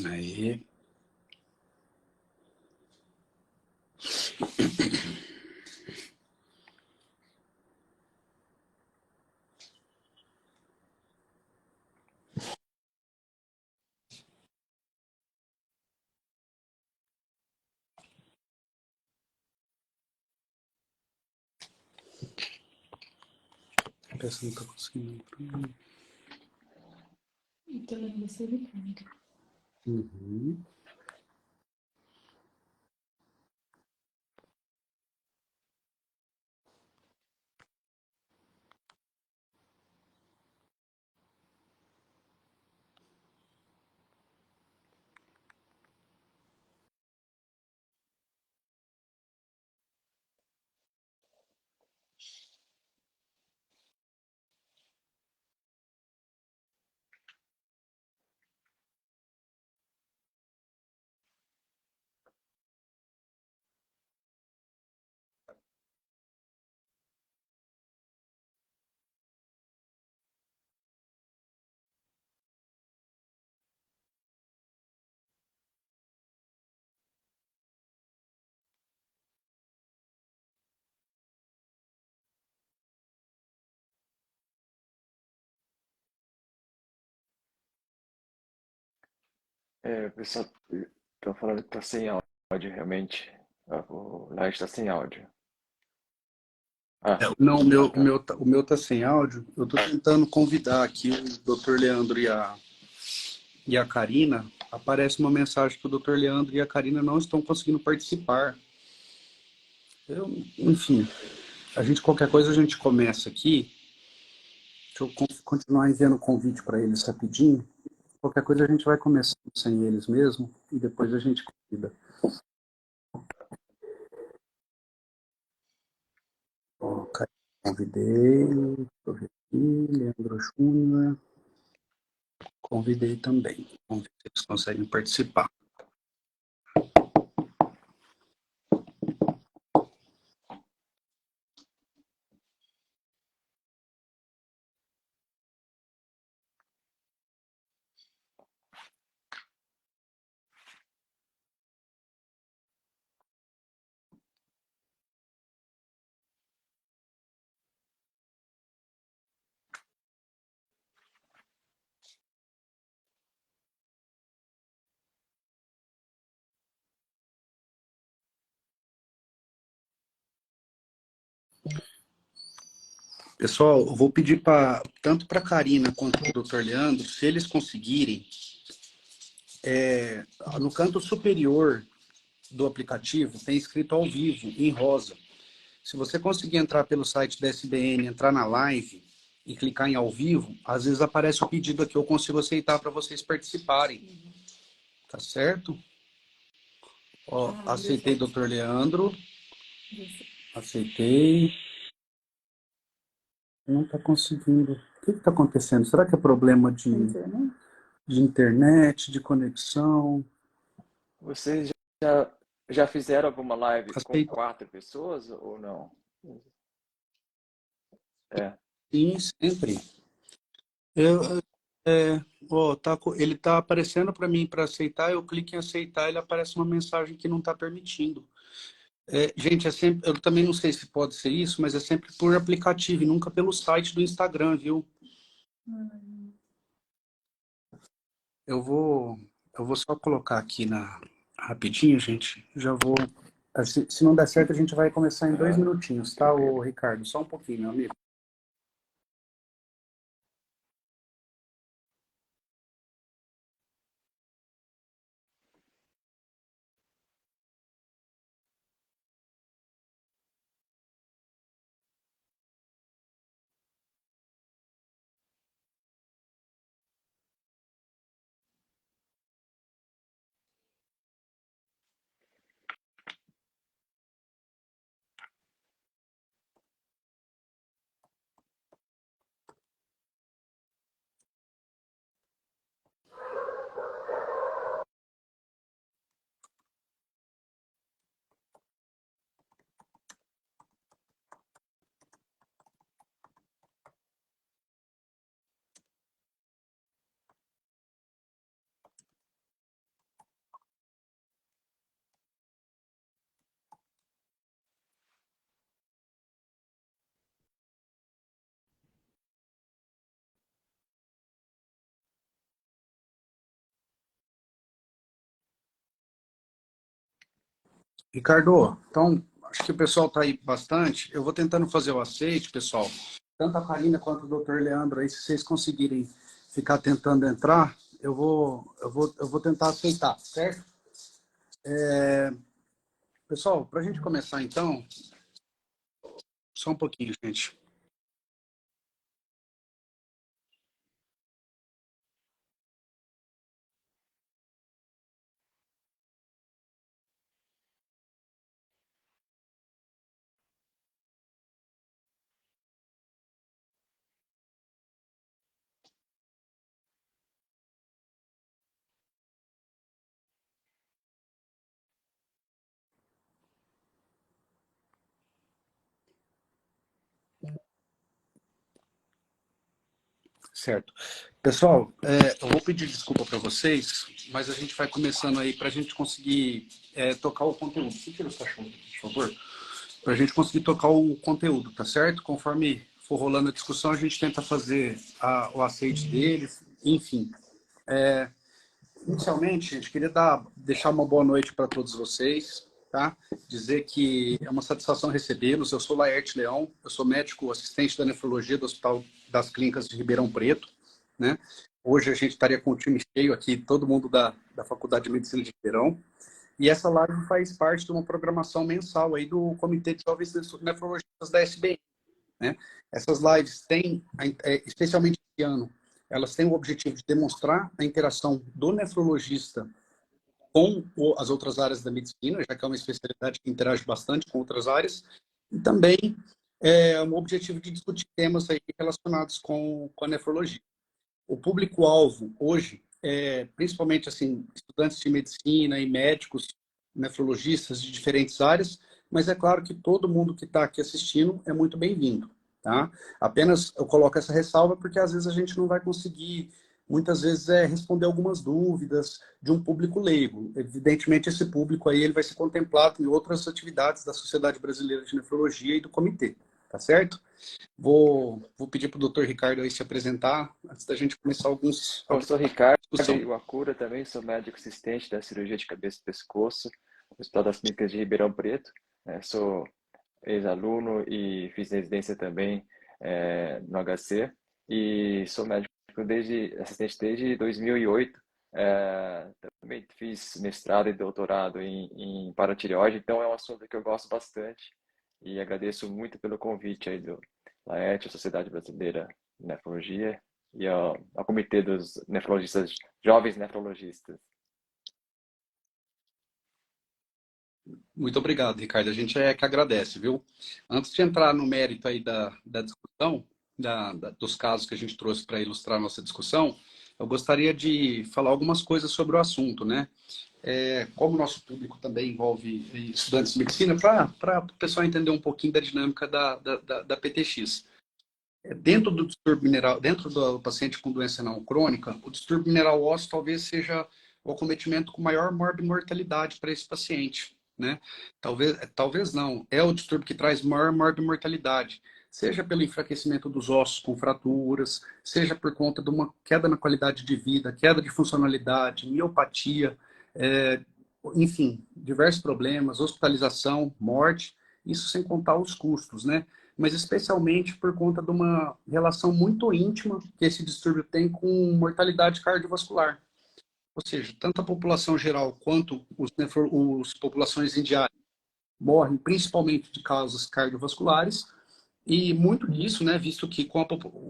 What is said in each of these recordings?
Aí. Essa não tá conseguindo. Então, você eletrônica. Uhum. O pessoal estão falando que tá sem áudio, realmente. O live está sem áudio. Não, Tá. o meu tá sem áudio. Eu tô tentando convidar aqui o Dr. Leandro e a Karina. Aparece uma mensagem que o Dr. Leandro e a Karina não estão conseguindo participar. Enfim, qualquer coisa a gente começa aqui. Deixa eu continuar enviando o convite para eles rapidinho. Qualquer coisa a gente vai começando sem eles mesmo e depois a gente convida. Ó, convidei, deixa eu ver aqui, Leandro Júnior, convidei também. Vamos ver se eles conseguem participar. Pessoal, eu vou pedir tanto para a Karina quanto para o Dr. Leandro, se eles conseguirem, no canto superior do aplicativo tem escrito ao vivo, em rosa. Se você conseguir entrar pelo site da SBN, entrar na live e clicar em ao vivo, às vezes aparece o pedido aqui, eu consigo aceitar para vocês participarem. Tá certo? Ó, aceitei, Dr. Leandro. Aceitei. Não está conseguindo. O que está acontecendo? Será que é problema de internet, de conexão? Vocês já fizeram alguma live com Aceitei. 4 pessoas ou não? É. Sim, sempre. Eu, ele está aparecendo para mim para aceitar, eu clico em aceitar, ele aparece uma mensagem que não está permitindo. Gente, eu também não sei se pode ser isso, mas é sempre por aplicativo e nunca pelo site do Instagram, viu? Eu vou, eu vou só colocar aqui rapidinho, gente. Já vou. Se não der certo, a gente vai começar em 2 minutinhos, tá, ô, Ricardo? Só um pouquinho, meu amigo. Ricardo, então, acho que o pessoal está aí bastante. Eu vou tentando fazer o aceite, pessoal. Tanto a Karina quanto o doutor Leandro aí, se vocês conseguirem ficar tentando entrar, eu vou tentar aceitar, certo? Pessoal, para a gente começar então, só um pouquinho, gente. Certo. Pessoal, eu vou pedir desculpa para vocês, mas a gente vai começando aí para a gente conseguir tocar o conteúdo. Tira os cachorros, por favor. Para a gente conseguir tocar o conteúdo, tá certo? Conforme for rolando a discussão, a gente tenta fazer o aceite deles, enfim. Inicialmente, gente, queria deixar uma boa noite para todos vocês, tá? Dizer que é uma satisfação recebê-los. Eu sou Laerte Leão, eu sou médico assistente da nefrologia do Hospital das Clínicas de Ribeirão Preto, né? Hoje a gente estaria com o time cheio aqui, todo mundo da Faculdade de Medicina de Ribeirão. E essa live faz parte de uma programação mensal aí do Comitê de Jovens Nefrologistas da SBN, né? Essas lives têm, especialmente esse ano, elas têm o objetivo de demonstrar a interação do nefrologista com as outras áreas da medicina, já que é uma especialidade que interage bastante com outras áreas, e também um objetivo de discutir temas aí relacionados com a nefrologia. O público-alvo hoje principalmente assim, estudantes de medicina e médicos, nefrologistas de diferentes áreas, mas é claro que todo mundo que está aqui assistindo é muito bem-vindo. Tá? Apenas eu coloco essa ressalva porque às vezes a gente não vai conseguir, muitas vezes, responder algumas dúvidas de um público leigo. Evidentemente, esse público aí ele vai ser contemplado em outras atividades da Sociedade Brasileira de Nefrologia e do comitê, tá certo? Vou pedir para o doutor Ricardo aí se apresentar, antes da gente começar Eu sou Ricardo discussão. Iwakura, também sou médico assistente da cirurgia de cabeça e pescoço no Hospital das Clínicas de Ribeirão Preto. Sou ex-aluno e fiz residência também no HC e sou médico assistente desde 2008. Também fiz mestrado e doutorado em paratireoide, então é um assunto que eu gosto bastante e agradeço muito pelo convite aí do Laerte, a Sociedade Brasileira de Nefrologia e ao Comitê dos Nefrologistas, Jovens Nefrologistas. Muito obrigado, Ricardo. A gente é que agradece, viu? Antes de entrar no mérito aí da discussão, dos casos que a gente trouxe para ilustrar a nossa discussão, eu gostaria de falar algumas coisas sobre o assunto, né? Como o nosso público também envolve estudantes de medicina, para o pessoal entender um pouquinho da dinâmica da PTX. Dentro do distúrbio mineral, dentro do paciente com doença não crônica, o distúrbio mineral ósseo talvez seja o acometimento com maior morbimortalidade para esse paciente, né? Talvez não, é o distúrbio que traz maior morbimortalidade, seja pelo enfraquecimento dos ossos com fraturas, seja por conta de uma queda na qualidade de vida, queda de funcionalidade, miopatia, enfim, diversos problemas, hospitalização, morte, isso sem contar os custos, né? Mas especialmente por conta de uma relação muito íntima que esse distúrbio tem com mortalidade cardiovascular. Ou seja, tanto a população geral quanto os populações indianas morrem principalmente de causas cardiovasculares, e muito disso, né, visto que com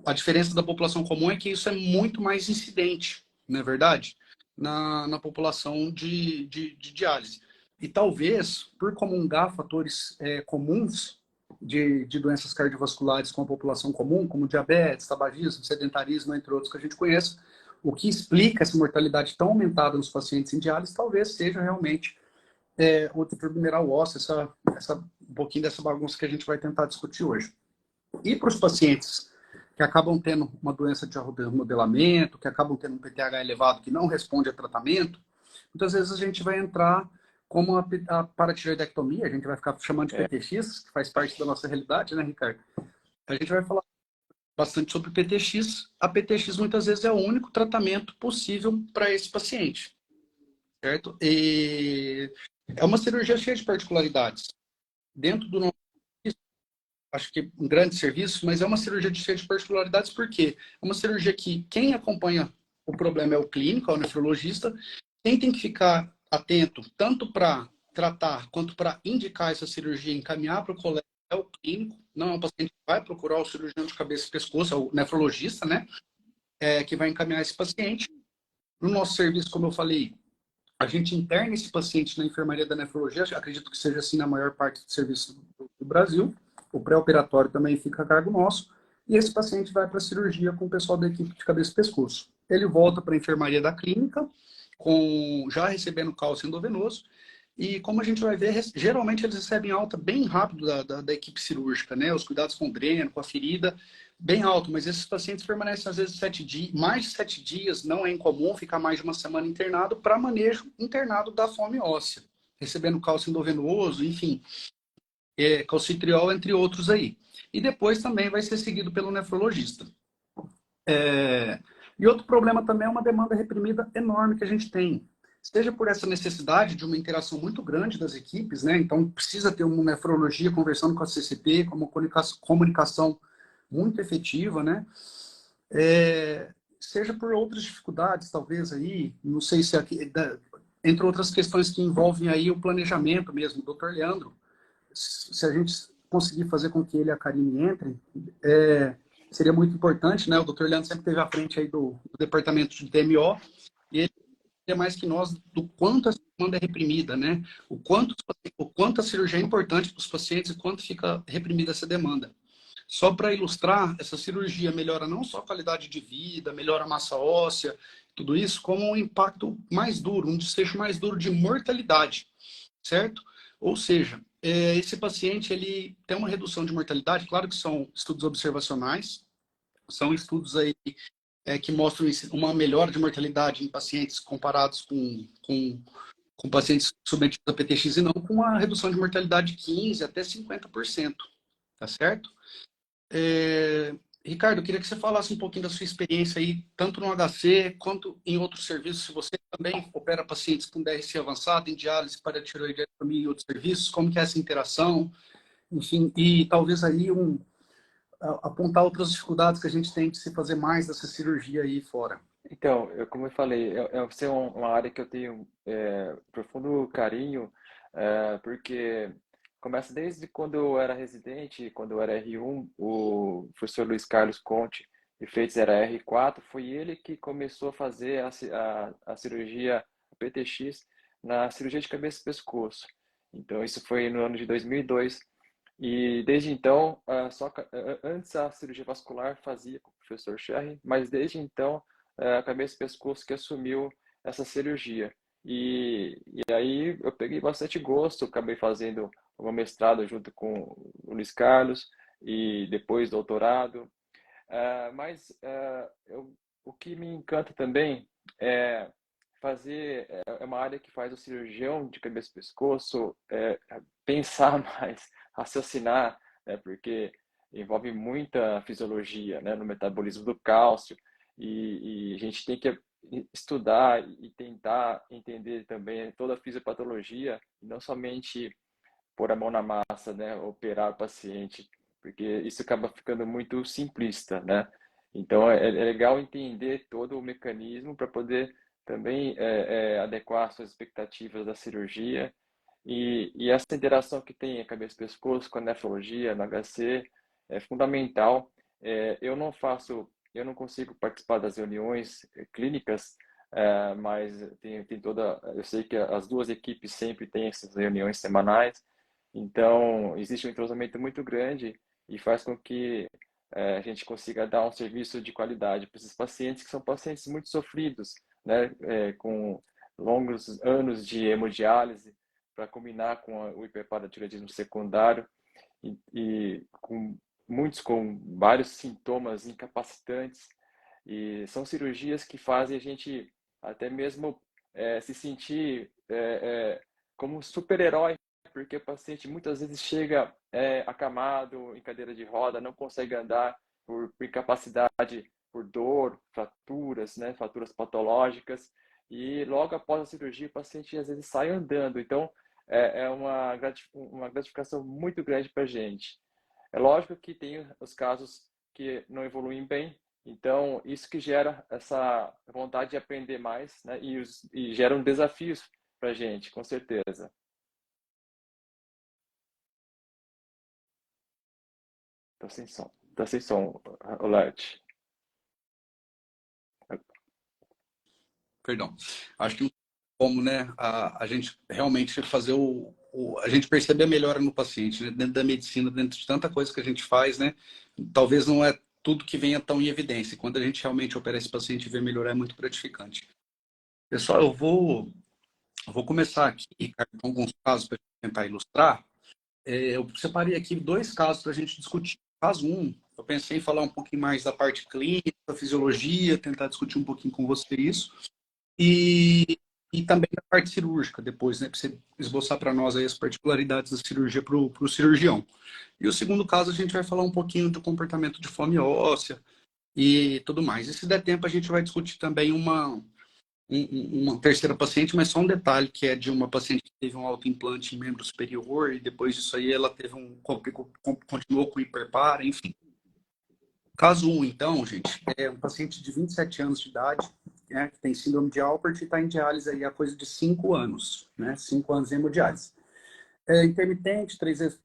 a diferença da população comum é que isso é muito mais incidente, não é verdade? Na população de diálise. E talvez, por comungar fatores comuns de doenças cardiovasculares com a população comum, como diabetes, tabagismo, sedentarismo, entre outros que a gente conhece, o que explica essa mortalidade tão aumentada nos pacientes em diálise talvez seja realmente o distúrbio mineral ósseo, um pouquinho dessa bagunça que a gente vai tentar discutir hoje. E para os pacientes que acabam tendo uma doença de remodelamento, que acabam tendo um PTH elevado que não responde a tratamento, muitas vezes a gente vai entrar como a paratireoidectomia, a gente vai ficar chamando de PTX, que faz parte da nossa realidade, né, Ricardo? A gente vai falar bastante sobre PTX. A PTX muitas vezes é o único tratamento possível para esse paciente, certo? E É uma cirurgia cheia de particularidades. Dentro do nosso, acho que um grande serviço, mas é uma cirurgia cheia de particularidades porque é uma cirurgia que quem acompanha o problema é o clínico, é o nefrologista. Quem tem que ficar atento tanto para tratar quanto para indicar essa cirurgia, encaminhar para o colega é o clínico, não é um paciente que vai procurar o cirurgião de cabeça e pescoço, é o nefrologista, né? Que vai encaminhar esse paciente. No nosso serviço, como eu falei, a gente interna esse paciente na enfermaria da nefrologia, acredito que seja assim na maior parte do serviço do Brasil. O pré-operatório também fica a cargo nosso. E esse paciente vai para a cirurgia com o pessoal da equipe de cabeça e pescoço. Ele volta para a enfermaria da clínica, já recebendo cálcio endovenoso. E como a gente vai ver, geralmente eles recebem alta bem rápido da equipe cirúrgica, né? Os cuidados com o dreno, com a ferida, bem alto, mas esses pacientes permanecem às vezes 7 dias, mais de 7 dias, não é incomum ficar mais de uma semana internado para manejo internado da fome óssea, recebendo cálcio endovenoso, enfim, calcitriol, entre outros aí. E depois também vai ser seguido pelo nefrologista. E outro problema também é uma demanda reprimida enorme que a gente tem. Seja por essa necessidade de uma interação muito grande das equipes, né? Então precisa ter uma nefrologia conversando com a CCP, com uma comunicação muito efetiva, né? Seja por outras dificuldades, talvez aí, não sei se aqui, entre outras questões que envolvem aí o planejamento mesmo, doutor Leandro, se a gente conseguir fazer com que ele e a Karine entrem, seria muito importante, né? O doutor Leandro sempre esteve à frente aí do departamento de TMO, e ele é mais que nós do quanto a demanda é reprimida, né? O quanto a cirurgia é importante para os pacientes e quanto fica reprimida essa demanda. Só para ilustrar, essa cirurgia melhora não só a qualidade de vida, melhora a massa óssea, tudo isso, como um impacto mais duro, um desfecho mais duro de mortalidade, certo? Ou seja, esse paciente ele tem uma redução de mortalidade, claro que são estudos observacionais, são estudos aí que mostram uma melhora de mortalidade em pacientes comparados com pacientes submetidos a PTX e não com uma redução de mortalidade de 15% até 50%, tá certo? Ricardo, eu queria que você falasse um pouquinho da sua experiência aí, tanto no HC quanto em outros serviços. Se você também opera pacientes com DRC avançado, em diálise para tireoidectomia e outros serviços, como que é essa interação, enfim, e talvez aí apontar outras dificuldades que a gente tem de se fazer mais dessa cirurgia aí fora. Então, como eu falei, é uma área que eu tenho profundo carinho, porque começa desde quando eu era residente, quando eu era R1, o professor Luiz Carlos Conte, de Freitas era R4, foi ele que começou a fazer a cirurgia PTX na cirurgia de cabeça e pescoço. Então, isso foi no ano de 2002. E desde então, antes a cirurgia vascular fazia com o professor Sherry, mas desde então a cabeça e pescoço que assumiu essa cirurgia. E aí eu peguei bastante gosto, acabei fazendo o mestrado junto com o Luiz Carlos e depois doutorado. O que me encanta também é é uma área que faz o cirurgião de cabeça e pescoço pensar mais, raciocinar, né, porque envolve muita fisiologia, né, no metabolismo do cálcio e a gente tem que estudar e tentar entender também toda a fisiopatologia, e não somente pôr a mão na massa, né, operar o paciente, porque isso acaba ficando muito simplista, né? Então é legal entender todo o mecanismo para poder também adequar suas expectativas da cirurgia e essa interação que tem a cabeça-pescoço com a nefrologia, no HC, é fundamental. Eu não consigo participar das reuniões clínicas, mas tem toda, eu sei que as duas equipes sempre têm essas reuniões semanais, então existe um entrosamento muito grande e faz com que a gente consiga dar um serviço de qualidade para esses pacientes que são pacientes muito sofridos, né, com longos anos de hemodiálise para combinar com o hiperparatiroidismo secundário e com muitos com vários sintomas incapacitantes e são cirurgias que fazem a gente até mesmo se sentir como um super-herói, porque o paciente muitas vezes chega acamado em cadeira de roda, não consegue andar por incapacidade, por dor, fraturas, né, fraturas patológicas, e logo após a cirurgia o paciente às vezes sai andando. Então, é uma gratificação muito grande para a gente. É lógico que tem os casos que não evoluem bem, então isso que gera essa vontade de aprender mais, né? E geram desafios para a gente, com certeza. Tá sem som, Olarte. Perdão. Acho que como, né, a gente realmente fazer a gente perceber a melhora no paciente, né, dentro da medicina, dentro de tanta coisa que a gente faz, né, talvez não é tudo que venha tão em evidência. Quando a gente realmente opera esse paciente e vê melhorar, é muito gratificante. Pessoal, eu vou começar aqui, Ricardo, com alguns casos para tentar ilustrar. Eu separei aqui dois casos para a gente discutir. Caso um, eu pensei em falar um pouquinho mais da parte clínica, da fisiologia, tentar discutir um pouquinho com você isso. E, e também da parte cirúrgica depois, né? Para você esboçar para nós aí as particularidades da cirurgia para o cirurgião. E o segundo caso, a gente vai falar um pouquinho do comportamento de fome óssea e tudo mais. E se der tempo, a gente vai discutir também uma terceira paciente, mas só um detalhe, que é de uma paciente que teve um autoimplante em membro superior e depois disso aí ela teve continuou com hiperpara, enfim. Caso 1, então, gente, é um paciente de 27 anos de idade, né, que tem síndrome de Alport e está em diálise aí há coisa de 5 anos, né? 5 anos em hemodiálise. É intermitente, 3 vezes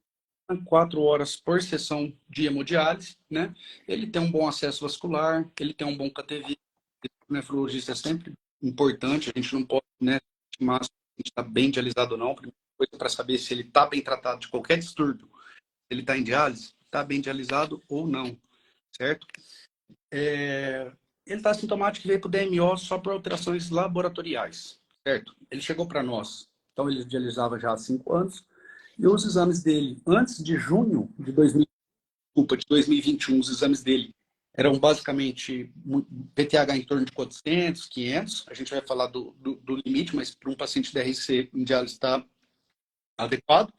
4 horas por sessão de hemodiálise, né? Ele tem um bom acesso vascular, ele tem um bom KTV, o nefrologista é sempre importante, a gente não pode, né, estimar se a gente está bem dialisado ou não, primeira coisa para saber se ele está bem tratado de qualquer distúrbio, se ele está em diálise, está bem dialisado ou não, certo? Ele está sintomático e veio para o DMO só por alterações laboratoriais, certo? Ele chegou para nós, então ele dialisava já há 5 anos, e os exames dele, antes de junho de 2021, os exames dele eram basicamente PTH em torno de 400, 500, a gente vai falar do limite, mas para um paciente DRC em diálise está adequado.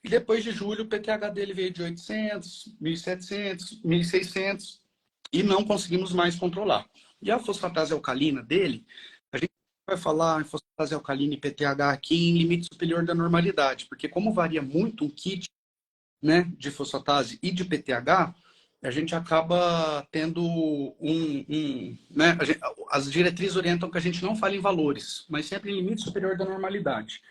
E depois de julho, o PTH dele veio de 800, 1.700, 1.600 e não conseguimos mais controlar. E a fosfatase alcalina dele, a gente vai falar em fosfatase alcalina e PTH aqui em limite superior da normalidade, porque como varia muito um kit, né, de fosfatase e de PTH, a gente acaba tendo né, as diretrizes orientam que a gente não fale em valores, mas sempre em limite superior da normalidade.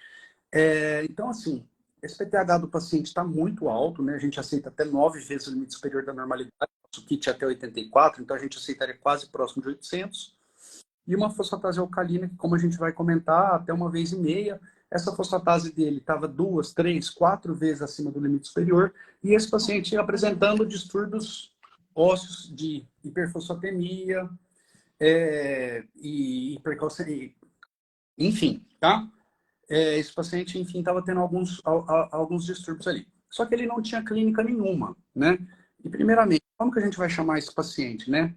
Então, assim, esse PTH do paciente está muito alto, né? A gente aceita até 9 vezes o limite superior da normalidade, nosso kit é até 84, então a gente aceitaria quase próximo de 800. E uma fosfatase alcalina, que como a gente vai comentar, até 1,5 vezes. Essa fosfatase dele estava 2, 3, 4 vezes acima do limite superior, e esse paciente ia apresentando distúrbios ósseos de hiperfosfatemia e hipercalcemia, enfim, tá? Esse paciente, enfim, estava tendo alguns distúrbios ali. Só que ele não tinha clínica nenhuma, né? E, primeiramente, como que a gente vai chamar esse paciente, né?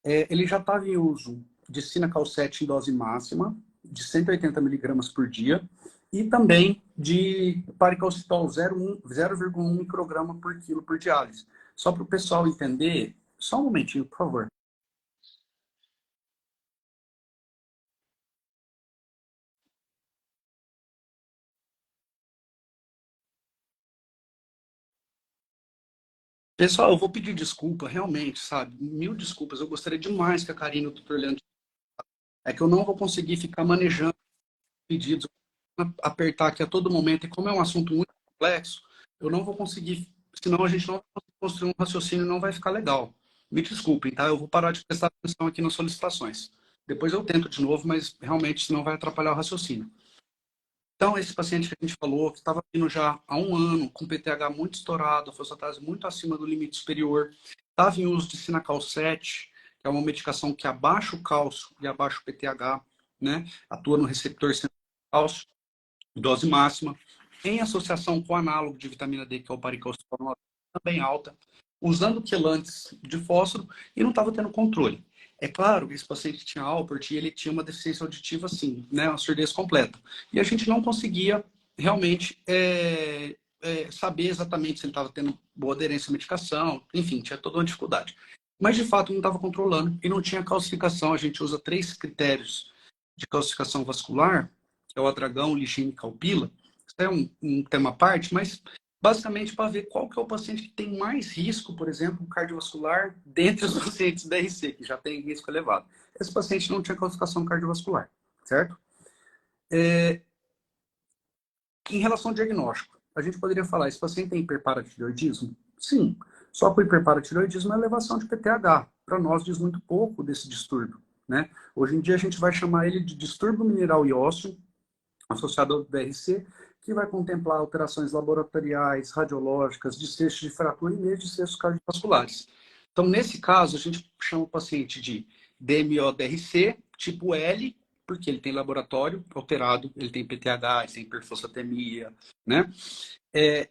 Ele já estava em uso de Cinacalcet em dose máxima, de 180 miligramas por dia, e também de paricalcitol 0,1 micrograma por quilo por diálise. Só para o pessoal entender, só um momentinho, por favor. Pessoal, eu vou pedir desculpa, realmente, sabe? Mil desculpas. Eu gostaria demais que a Karina e o Dr. Leandro... É que eu não vou conseguir ficar manejando pedidos, apertar aqui a todo momento. E como é um assunto muito complexo, eu não vou conseguir... Senão a gente não vai conseguir construir um raciocínio e não vai ficar legal. Me desculpem, tá? Eu vou parar de prestar atenção aqui nas solicitações. Depois eu tento de novo, mas realmente senão vai atrapalhar o raciocínio. Então, esse paciente que a gente falou, que estava vindo já há 1 ano, com PTH muito estourado, fosfatase muito acima do limite superior, estava em uso de Cinacalcet, que é uma medicação que abaixa o cálcio e abaixa o PTH, né? Atua no receptor central do cálcio, dose máxima, em associação com o análogo de vitamina D, que é o paricalcitonol, também alta, usando quelantes de fósforo e não estava tendo controle. É claro que esse paciente tinha Alport e ele tinha uma deficiência auditiva, assim, né, uma surdez completa. E a gente não conseguia realmente saber exatamente se ele estava tendo boa aderência à medicação, enfim, tinha toda uma dificuldade. Mas, de fato, não estava controlando e não tinha calcificação. A gente usa 3 critérios de calcificação vascular, que é o adragão, lixina e calpila, é um tema à parte, mas basicamente para ver qual que é o paciente que tem mais risco, por exemplo, cardiovascular, dentre os pacientes DRC, que já tem risco elevado. Esse paciente não tinha calcificação cardiovascular, certo? Em relação ao diagnóstico, a gente poderia falar, esse paciente tem hiperparatireoidismo? Sim, só que o hiperparatireoidismo é elevação de PTH. Para nós diz muito pouco desse distúrbio, né? Hoje em dia a gente vai chamar ele de distúrbio mineral e ósseo, associado ao DRC, que vai contemplar alterações laboratoriais, radiológicas, desfechos de fratura e mesmo desfechos cardiovasculares. Então, nesse caso, a gente chama o paciente de DMO-DRC, tipo L, porque ele tem laboratório alterado, ele tem PTH, ele tem hiperfosfatemia, né?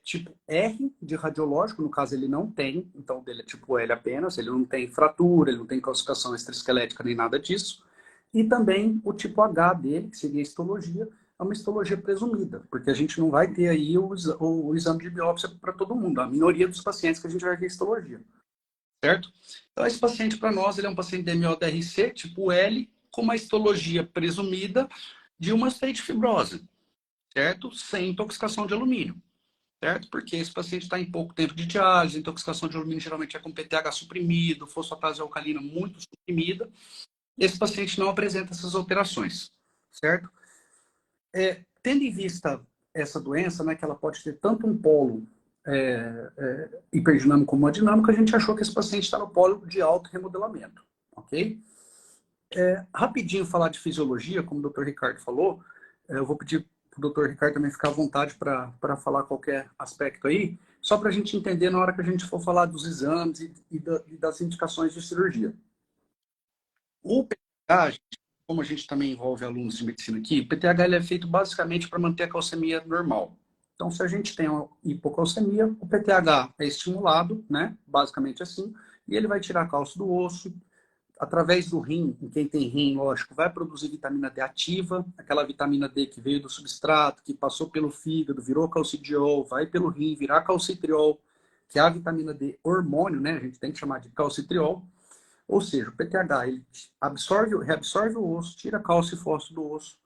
Tipo R de radiológico, no caso ele não tem, então o dele é tipo L apenas, ele não tem fratura, ele não tem calcificação extraesquelética nem nada disso. E também o tipo H dele, que seria a histologia, é uma histologia presumida, porque a gente não vai ter aí o exame de biópsia para todo mundo, a minoria dos pacientes que a gente vai ver histologia, certo? Então esse paciente para nós, ele é um paciente DMO-DRC, tipo L, com uma histologia presumida de uma state fibrose, certo? Sem intoxicação de alumínio, certo? Porque esse paciente está em pouco tempo de diálise, intoxicação de alumínio geralmente é com PTH suprimido, fosfatase alcalina muito suprimida. Esse paciente não apresenta essas alterações, certo? Tendo em vista essa doença, né, que ela pode ter tanto um polo hiperdinâmico como adinâmico, a gente achou que esse paciente está no polo de alto remodelamento, ok? Rapidinho falar de fisiologia, como o Dr. Ricardo falou, eu vou pedir para o Dr. Ricardo também ficar à vontade para falar qualquer aspecto aí, só para a gente entender na hora que a gente for falar dos exames e das indicações de cirurgia. O PTH, como a gente também envolve alunos de medicina aqui, o PTH ele é feito basicamente para manter a calcemia normal. Então, se a gente tem uma hipocalcemia, o PTH é estimulado, né? Basicamente assim, e ele vai tirar cálcio do osso. Através do rim, em quem tem rim, lógico, vai produzir vitamina D ativa, aquela vitamina D que veio do substrato, que passou pelo fígado, virou calcidiol, vai pelo rim, virar calcitriol, que é a vitamina D hormônio, né? A gente tem que chamar de calcitriol. Ou seja, o PTH, ele reabsorve o osso, tira cálcio e fósforo do osso,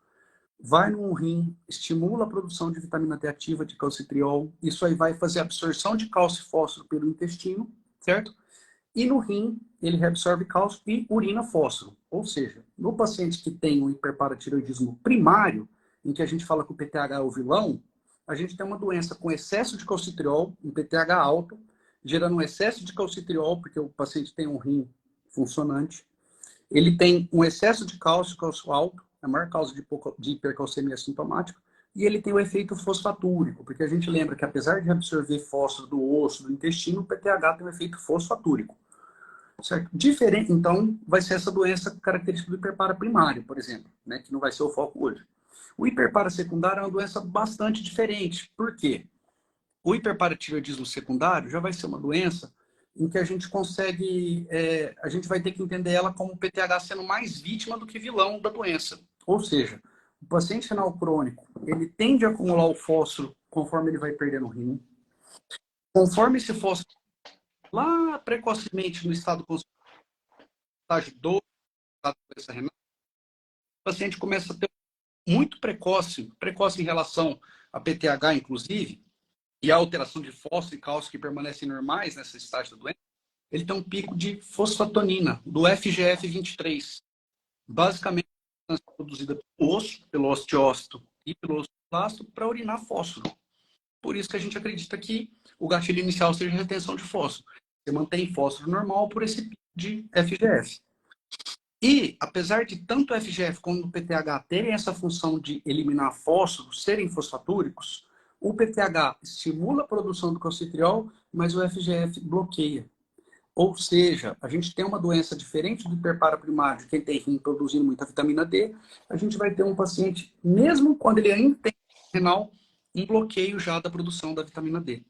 vai no rim, estimula a produção de vitamina D ativa, de calcitriol. Isso aí vai fazer absorção de cálcio e fósforo pelo intestino, certo? E no rim, ele reabsorve cálcio e urina fósforo. Ou seja, no paciente que tem um hiperparatireoidismo primário, em que a gente fala que o PTH é o vilão, a gente tem uma doença com excesso de calcitriol, um PTH alto, gerando um excesso de calcitriol, porque o paciente tem um rim funcionante. Ele tem um excesso de cálcio, cálcio alto, a maior causa de hipercalcemia sintomática, e ele tem o efeito fosfatúrico, porque a gente lembra que apesar de absorver fósforo do osso, do intestino, o PTH tem um efeito fosfatúrico. Certo? Diferente, então, vai ser essa doença característica do hiperpara primário, por exemplo, né, que não vai ser o foco hoje. O hiperpara secundário é uma doença bastante diferente. Por quê? O hiperparatireoidismo secundário já vai ser uma doença em que a gente consegue, a gente vai ter que entender ela como o PTH sendo mais vítima do que vilão da doença. Ou seja, o paciente renal crônico, ele tende a acumular o fósforo conforme ele vai perdendo o rim. Conforme esse fósforo lá precocemente no estágio 2, da doença renal, o paciente começa a ter muito precoce em relação a PTH, inclusive, e a alteração de fósforo e cálcio que permanecem normais nessa estágio da doença, ele tem um pico de fosfatonina, do FGF23. Basicamente, produzida pelo osso, pelo osteócito e pelo osteoclasto para urinar fósforo. Por isso que a gente acredita que o gatilho inicial seja a retenção de fósforo. Você mantém fósforo normal por esse pico de FGF. E, apesar de tanto o FGF como o PTH terem essa função de eliminar fósforo, serem fosfatúricos, o PTH estimula a produção do calcitriol, mas o FGF bloqueia. Ou seja, a gente tem uma doença diferente do hiperpara primário, de quem tem rim produzindo muita vitamina D, a gente vai ter um paciente, mesmo quando ele ainda tem renal, um bloqueio já da produção da vitamina D.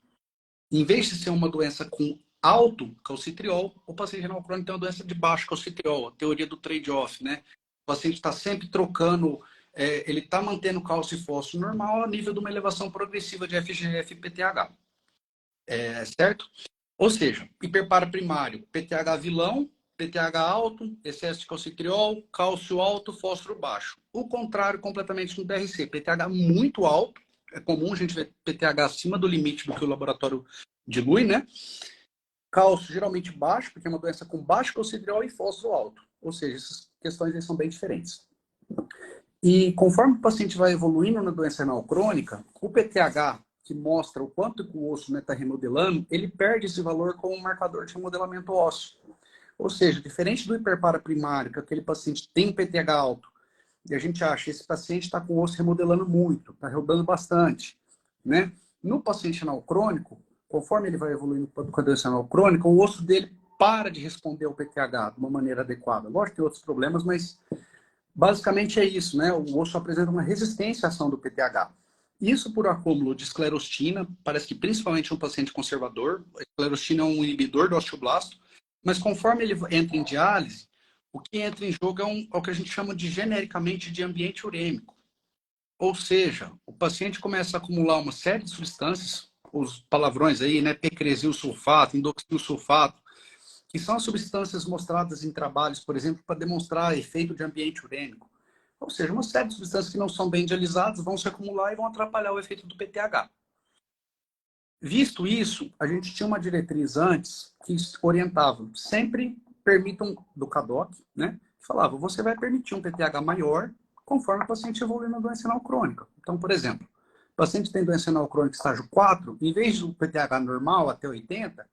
Em vez de ser uma doença com alto calcitriol, o paciente renal crônico tem uma doença de baixo calcitriol, a teoria do trade-off, né? O paciente está sempre trocando, ele está mantendo cálcio e fósforo normal a nível de uma elevação progressiva de FGF e PTH. Certo? Ou seja, hiperpara primário, PTH vilão, PTH alto, excesso de calcitriol, cálcio alto, fósforo baixo. O contrário completamente no DRC, PTH muito alto, é comum a gente ver PTH acima do limite do que o laboratório dilui, né? Cálcio geralmente baixo, porque é uma doença com baixo calcitriol e fósforo alto. Ou seja, essas questões aí são bem diferentes. E conforme o paciente vai evoluindo na doença renal crônica, o PTH, que mostra o quanto que o osso está remodelando, ele perde esse valor como um marcador de remodelamento ósseo. Ou seja, diferente do hiperpara primário, que aquele paciente tem um PTH alto, e a gente acha que esse paciente está com o osso remodelando muito, está rodando bastante, né? No paciente renal crônico, conforme ele vai evoluindo com a doença renal crônica, o osso dele para de responder ao PTH de uma maneira adequada. Lógico que tem outros problemas, mas basicamente é isso, né? O osso apresenta uma resistência à ação do PTH. Isso por acúmulo de esclerostina, parece que principalmente um paciente conservador. A esclerostina é um inibidor do osteoblasto, mas conforme ele entra em diálise, o que entra em jogo é o que a gente chama de genericamente de ambiente urêmico. Ou seja, o paciente começa a acumular uma série de substâncias, os palavrões aí, né? Pecresil sulfato, indoxil sulfato, que são as substâncias mostradas em trabalhos, por exemplo, para demonstrar efeito de ambiente urêmico. Ou seja, uma série de substâncias que não são bem dialisadas vão se acumular e vão atrapalhar o efeito do PTH. Visto isso, a gente tinha uma diretriz antes que orientava, sempre permitam, do CADOC, né? Falava, você vai permitir um PTH maior conforme o paciente evolui na doença renal crônica. Então, por exemplo, o paciente tem doença renal crônica estágio 4, em vez do PTH normal até 80,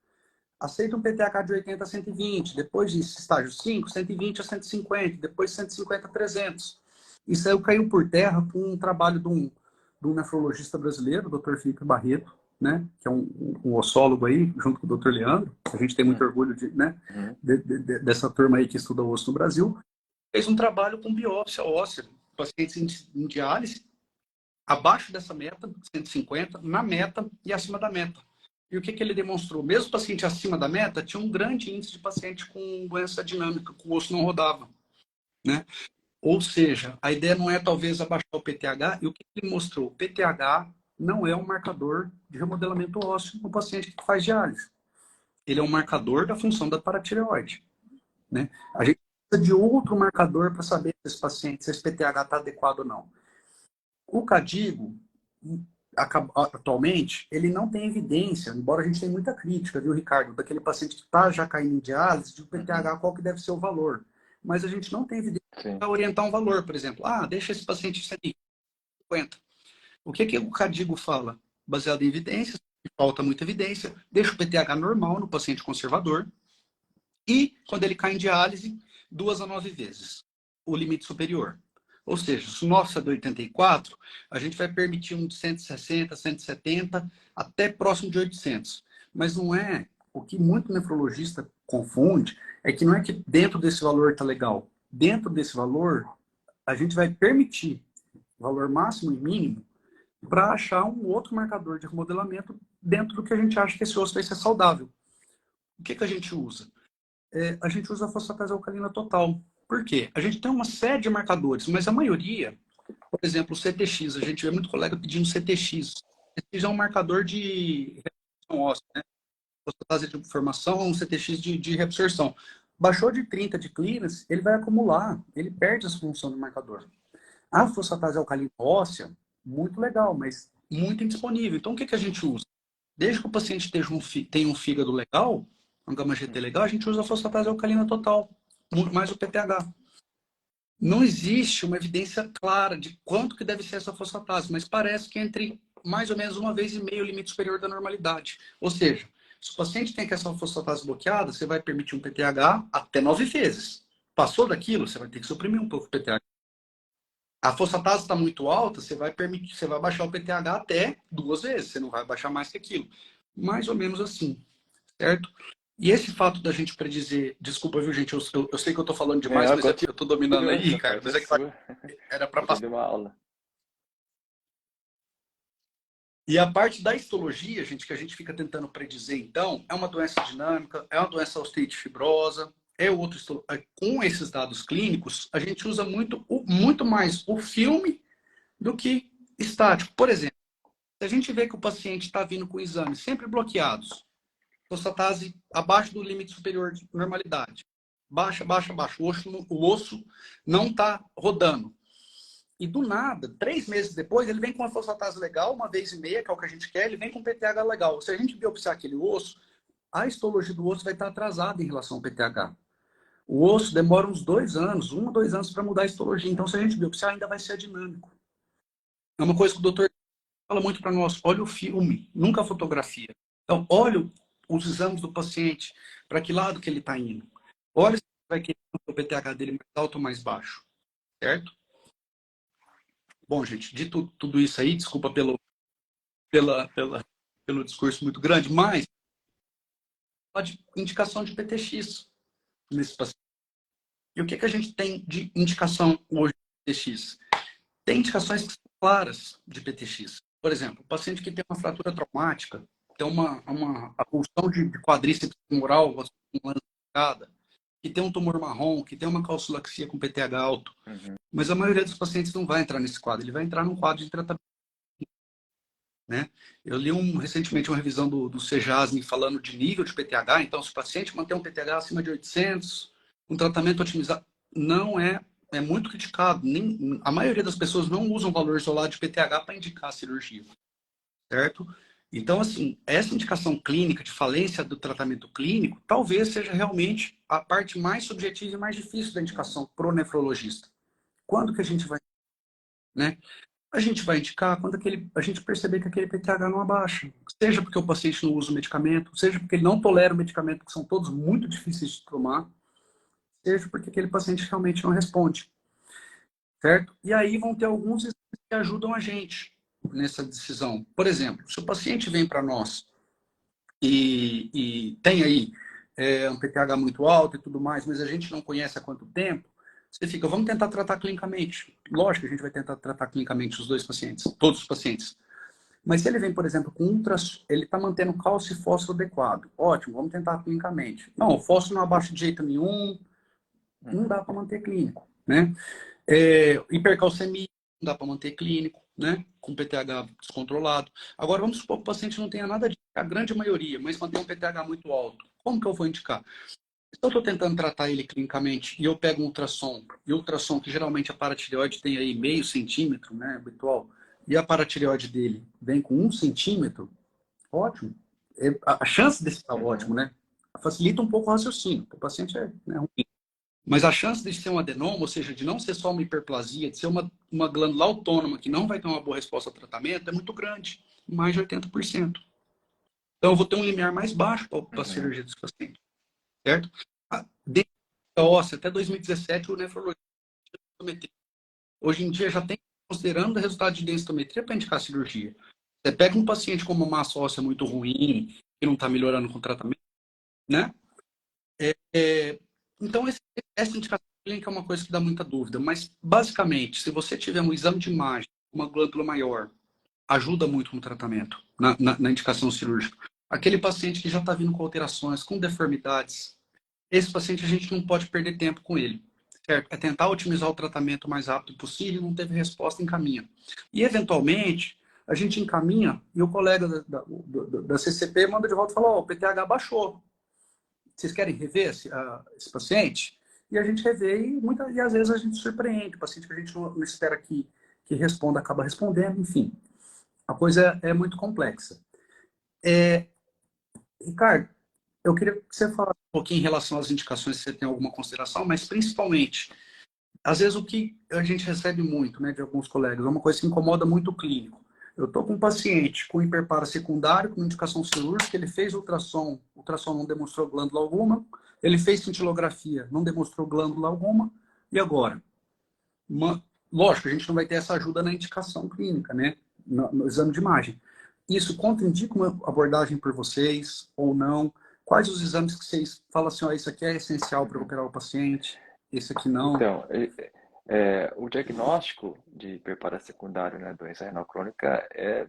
aceita um PTH de 80 a 120, depois de estágio 5, 120 a 150, depois 150 a 300. Isso aí caiu por terra com um trabalho de um nefrologista brasileiro, o Dr. Felipe Barreto, né, que é um ossólogo aí, junto com o Dr. Leandro. A gente tem muito orgulho né, dessa turma aí que estuda osso no Brasil. Fez um trabalho com biópsia óssea, pacientes em diálise, abaixo dessa meta, 150, na meta e acima da meta. E o que ele demonstrou? Mesmo paciente acima da meta, tinha um grande índice de paciente com doença dinâmica, que o osso não rodava, né? Ou seja, a ideia não é talvez abaixar o PTH, e o que ele mostrou? O PTH não é um marcador de remodelamento ósseo no paciente que faz diálise. Ele é um marcador da função da paratireoide, né? A gente precisa de outro marcador para saber se esse paciente, se esse PTH está adequado ou não. O CADIGO, atualmente, ele não tem evidência, embora a gente tenha muita crítica, viu, Ricardo, daquele paciente que está já caindo em diálise, de PTH, qual que deve ser o valor. Mas a gente não tem evidência para orientar um valor, por exemplo. Deixa esse paciente 150. O que o CADIGO fala? Baseado em evidências, falta muita evidência, deixa o PTH normal no paciente conservador e, quando ele cai em diálise, 2 a 9 vezes o limite superior. Ou seja, se o nosso é de 84, a gente vai permitir um de 160, 170, até próximo de 800. Mas não é, o que muito nefrologista confunde, é que não é que dentro desse valor está legal. Dentro desse valor, a gente vai permitir valor máximo e mínimo para achar um outro marcador de remodelamento dentro do que a gente acha que esse osso vai ser saudável. O que a gente usa? A gente usa a fosfatase alcalina total. Por quê? A gente tem uma série de marcadores, mas a maioria, por exemplo, o CTX, a gente vê muito colega pedindo CTX. CTX é um marcador de reabsorção óssea, né? Fosfatase de formação é um CTX de reabsorção. Baixou de 30 de clearance, ele vai acumular, ele perde essa função do marcador. A fosfatase alcalina óssea, muito legal, mas muito indisponível. Então, o que a gente usa? Desde que o paciente tenha um fígado legal, um gama-GT legal, a gente usa a fosfatase alcalina total, mais o PTH. Não existe uma evidência clara de quanto que deve ser essa fosfatase, mas parece que entre mais ou menos 1,5 vezes o limite superior da normalidade. Ou seja, se o paciente tem essa fosfatase bloqueada, você vai permitir um PTH até 9 vezes. Passou daquilo, você vai ter que suprimir um pouco o PTH. A fosfatase está muito alta, você vai baixar o PTH até 2 vezes, você não vai baixar mais que aquilo. Mais ou menos assim, certo? E esse fato da gente predizer, desculpa, viu, gente, eu sei que eu estou falando demais, mas eu estou dominando aí, Ricardo, mas é que era para passar uma aula. E a parte da histologia, gente, que a gente fica tentando predizer, então, é uma doença dinâmica, é uma doença osteite fibrosa, com esses dados clínicos, a gente usa muito mais o filme do que estático. Por exemplo, se a gente vê que o paciente está vindo com exames sempre bloqueados, fosfatase abaixo do limite superior de normalidade, baixa, o osso não está rodando. E do nada, 3 meses depois, ele vem com uma fosfatase legal, 1,5 vez, que é o que a gente quer, ele vem com PTH legal. Se a gente biopsiar aquele osso, a histologia do osso vai estar atrasada em relação ao PTH. O osso demora uns 2 anos, 1 a 2 anos para mudar a histologia. Então, se a gente biopsiar, ainda vai ser dinâmico. É uma coisa que o doutor fala muito para nós. Olha o filme, nunca a fotografia. Então, olha os exames do paciente, para que lado que ele está indo. Olha se vai querer o PTH dele mais alto ou mais baixo. Certo? Bom, gente, dito tudo isso aí, desculpa pelo discurso muito grande, mas pode indicação de PTX nesse paciente. E o que, que a gente tem de indicação hoje de PTX? Tem indicações que são claras de PTX. Por exemplo, o paciente que tem uma fratura traumática, tem uma avulsão de quadríceps femoral, que tem um tumor marrom, que tem uma calcilaxia com PTH alto. Mas a maioria dos pacientes não vai entrar nesse quadro, ele vai entrar num quadro de tratamento. Né? Eu li recentemente uma revisão do CEJASM falando de nível de PTH, então se o paciente mantém um PTH acima de 800, um tratamento otimizado, não é muito criticado. A maioria das pessoas não usam valor isolado de PTH para indicar a cirurgia, certo? Então, assim, essa indicação clínica de falência do tratamento clínico talvez seja realmente a parte mais subjetiva e mais difícil da indicação para o nefrologista. Quando que a gente vai, né? A gente vai indicar quando a gente perceber que aquele PTH não abaixa. Seja porque o paciente não usa o medicamento, seja porque ele não tolera o medicamento, que são todos muito difíceis de tomar, seja porque aquele paciente realmente não responde. Certo? E aí vão ter alguns exames que ajudam a gente nessa decisão. Por exemplo, se o paciente vem para nós e tem aí um PTH muito alto e tudo mais, mas a gente não conhece há quanto tempo, você fica, vamos tentar tratar clinicamente. Lógico que a gente vai tentar tratar clinicamente os dois pacientes, todos os pacientes. Mas se ele vem, por exemplo, com ele está mantendo cálcio e fósforo adequado. Ótimo, vamos tentar clinicamente. Não, o fósforo não abaixa de jeito nenhum, não dá para manter clínico, né? Hipercalcemia, não dá para manter clínico, né? Com PTH descontrolado. Agora, vamos supor que o paciente não tenha nada de a grande maioria, mas mantém um PTH muito alto. Como que eu vou indicar? Se eu estou tentando tratar ele clinicamente e eu pego um ultrassom, e o ultrassom, que geralmente a paratireoide tem aí 0,5 cm, né, habitual, e a paratireoide dele vem com 1 cm, ótimo. A chance desse estar ótimo, né? Facilita um pouco o raciocínio. O paciente né, ruim. Mas a chance de ser um adenoma, ou seja, de não ser só uma hiperplasia, de ser uma glândula autônoma que não vai ter uma boa resposta ao tratamento, é muito grande, mais de 80%. Então, eu vou ter um limiar mais baixo para a cirurgia dos pacientes, certo? Dentro da óssea, até 2017, o nefrologista densitometria. Hoje em dia, já tem, considerando o resultado de densitometria para indicar a cirurgia. Você pega um paciente com uma massa óssea muito ruim, que não está melhorando com o tratamento, né? Então, essa indicação clínica é uma coisa que dá muita dúvida, mas, basicamente, se você tiver um exame de imagem, uma glândula maior, ajuda muito no tratamento, na indicação cirúrgica. Aquele paciente que já está vindo com alterações, com deformidades, esse paciente a gente não pode perder tempo com ele, certo? É tentar otimizar o tratamento o mais rápido possível, não teve resposta, encaminha. E, eventualmente, a gente encaminha e o colega da CCP manda de volta e fala, ó, o PTH baixou. Vocês querem rever esse paciente? E a gente revê e às vezes a gente surpreende. O paciente que a gente não espera que responda, acaba respondendo, enfim. A coisa é muito complexa. Ricardo, eu queria que você falasse um pouquinho em relação às indicações, se você tem alguma consideração, mas principalmente, às vezes o que a gente recebe muito, né, de alguns colegas, é uma coisa que incomoda muito o clínico. Eu estou com um paciente com hiperpara secundário, com indicação cirúrgica, ele fez ultrassom não demonstrou glândula alguma, ele fez cintilografia, não demonstrou glândula alguma, e agora? Lógico, a gente não vai ter essa ajuda na indicação clínica, né, no exame de imagem. Isso contraindica uma abordagem por vocês ou não? Quais os exames que vocês falam assim, ó, isso aqui é essencial para operar o paciente, esse aqui não? Então, o diagnóstico de preparo secundário, né, doença renal crônica é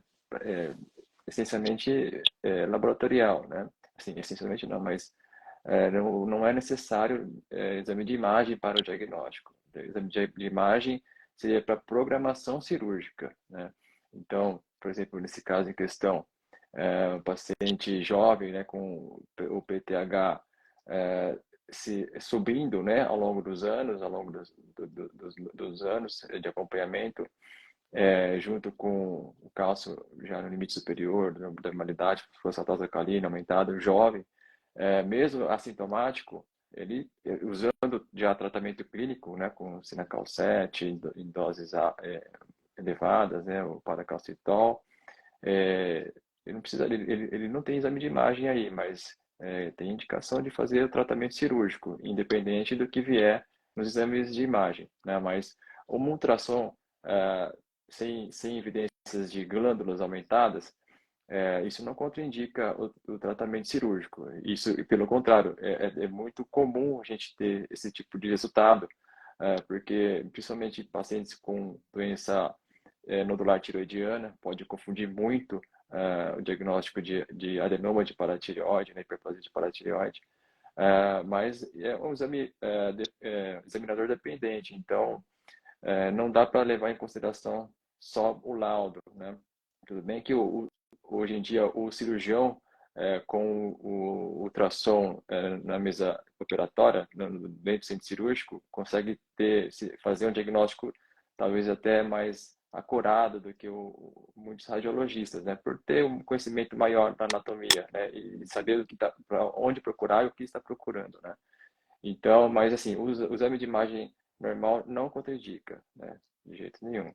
essencialmente laboratorial, né? Assim, essencialmente não, mas não é necessário exame de imagem para o diagnóstico. O exame de imagem seria para programação cirúrgica, né? Então, por exemplo, nesse caso em questão, um paciente jovem, né, com o PTH se subindo, né, ao longo dos anos, ao longo dos anos de acompanhamento, junto com o cálcio já no limite superior da normalidade, fosfatase alcalina aumentada, jovem, mesmo assintomático, ele usando já tratamento clínico, né, com Sinacal 7 em doses elevadas, né, o paracalcitol, ele não precisa, ele não tem exame de imagem aí, mas tem indicação de fazer o tratamento cirúrgico, independente do que vier nos exames de imagem, né? Mas uma ultrassom sem evidências de glândulas aumentadas, isso não contraindica o tratamento cirúrgico. Isso, e pelo contrário, é muito comum a gente ter esse tipo de resultado, porque principalmente pacientes com doença nodular tiroidiana pode confundir muito o diagnóstico de adenoma de paratireoide, né, hiperplasia de paratireoide, mas é um examinador dependente, então não dá para levar em consideração só o laudo, né? Tudo bem que hoje em dia o cirurgião com o ultrassom na mesa operatória, dentro do centro cirúrgico, consegue fazer um diagnóstico talvez até mais acurado do que muitos radiologistas, né? Por ter um conhecimento maior da anatomia, né? E saber para onde procurar e o que está procurando, né? Então, mas assim, o exame de imagem normal não contraindica, né? De jeito nenhum.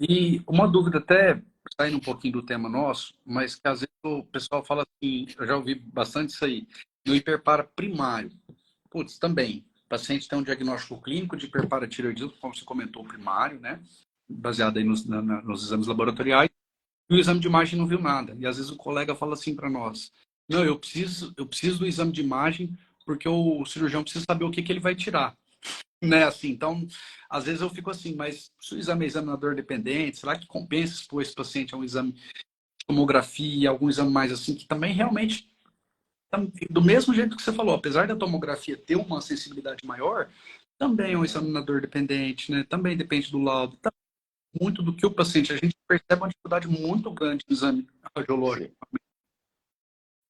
E uma dúvida até saindo um pouquinho do tema nosso, mas que às vezes o pessoal fala assim, eu já ouvi bastante isso aí, no hiperpara primário. Putz, também. O paciente tem um diagnóstico clínico de hiperparatireoidismo, como você comentou, primário, né? Baseado aí nos exames laboratoriais, e o exame de imagem não viu nada. E às vezes o colega fala assim para nós: não, eu preciso do exame de imagem porque o cirurgião precisa saber o que ele vai tirar. Né, assim, então, às vezes eu fico assim, mas se o exame é examinador dependente, será que compensa expor esse paciente a um exame de tomografia, algum exame mais assim, que também realmente, do mesmo jeito que você falou, apesar da tomografia ter uma sensibilidade maior, também é um examinador dependente, né? Também depende do laudo, tá muito do que o paciente. A gente percebe uma dificuldade muito grande no exame radiológico. Sim.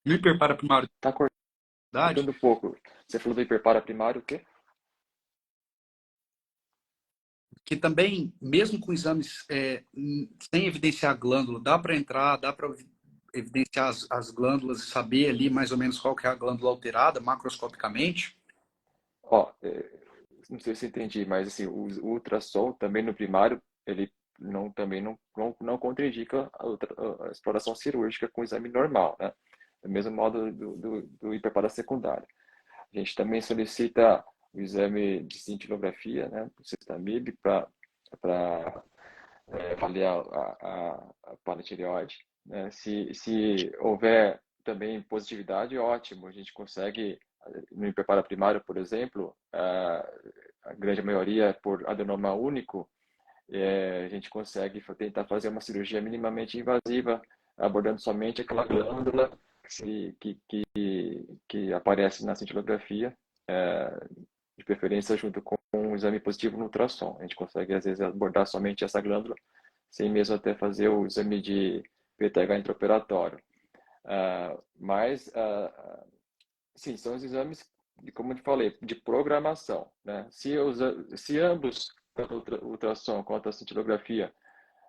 No hiperparaprimário, Tá cortando um pouco. Você falou do hiperpara primário, o quê? que também, mesmo com exames sem evidenciar a glândula, dá para entrar, dá para evidenciar as glândulas e saber ali mais ou menos qual que é a glândula alterada macroscopicamente. Ó, não sei se eu entendi, mas assim, o ultrassom também no primário, ele também não contraindica a exploração cirúrgica com o exame normal, né? Do mesmo modo do hiperpara secundário. A gente também solicita o exame de cintilografia, né, o Sextamib, para avaliar a paratireoide, né? Se houver também positividade, ótimo, a gente consegue, no hiperpara primário, por exemplo, a grande maioria por adenoma único, a gente consegue tentar fazer uma cirurgia minimamente invasiva, abordando somente aquela glândula que aparece na cintilografia, de preferência junto com um exame positivo no ultrassom. A gente consegue, às vezes, abordar somente essa glândula, sem mesmo até fazer o exame de PTH intraoperatório. Mas, sim, são os exames, como eu te falei, de programação, né? Se ambos, tanto o ultrassom quanto a cintilografia,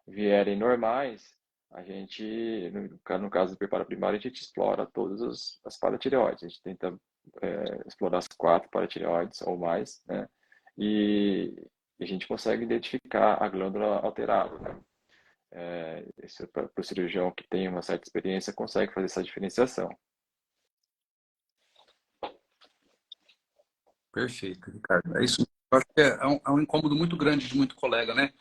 vierem normais, a gente, no caso do preparo primário, a gente explora todas as paratireoides. A gente tenta explorar as 4 paratireoides ou mais, né? E a gente consegue identificar a glândula alterada, né? Isso para o cirurgião que tem uma certa experiência consegue fazer essa diferenciação. Perfeito, Ricardo. É isso. Eu acho que é um incômodo muito grande de muito colega, né?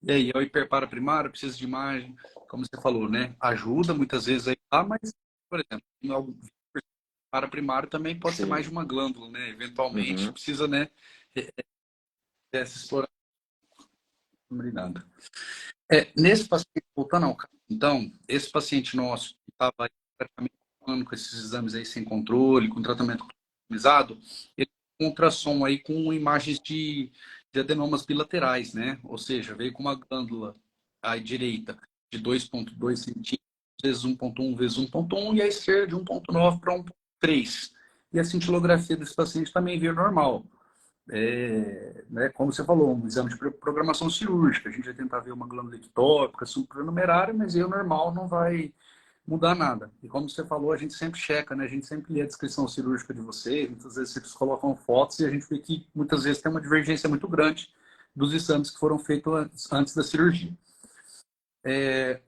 E aí, é o hiperpara primário, precisa de imagem, como você falou, né? Ajuda muitas vezes aí, mas, por exemplo, no para primário também pode ser mais de Sim. uma glândula, né? Eventualmente Uhum. precisa, né, essa exploração. Obrigado. Nesse paciente, voltando ao caso, então, esse paciente nosso que estava praticamente um ano com esses exames aí sem controle, com tratamento customizado, ele tem um ultrassom aí com imagens de adenomas bilaterais, né? Ou seja, veio com uma glândula à direita de 2,2 centímetros, vezes 1,1 vezes 1,1 e a esquerda de 1,9 para 1,3. e a cintilografia desse paciente também veio normal. Né, como você falou, um exame de programação cirúrgica, a gente vai tentar ver uma glândula ectópica, supranumerária, mas aí o normal não vai mudar nada. E como você falou, a gente sempre checa, né? A gente sempre lê a descrição cirúrgica de vocês, muitas vezes vocês colocam fotos e a gente vê que muitas vezes tem uma divergência muito grande dos exames que foram feitos antes da cirurgia.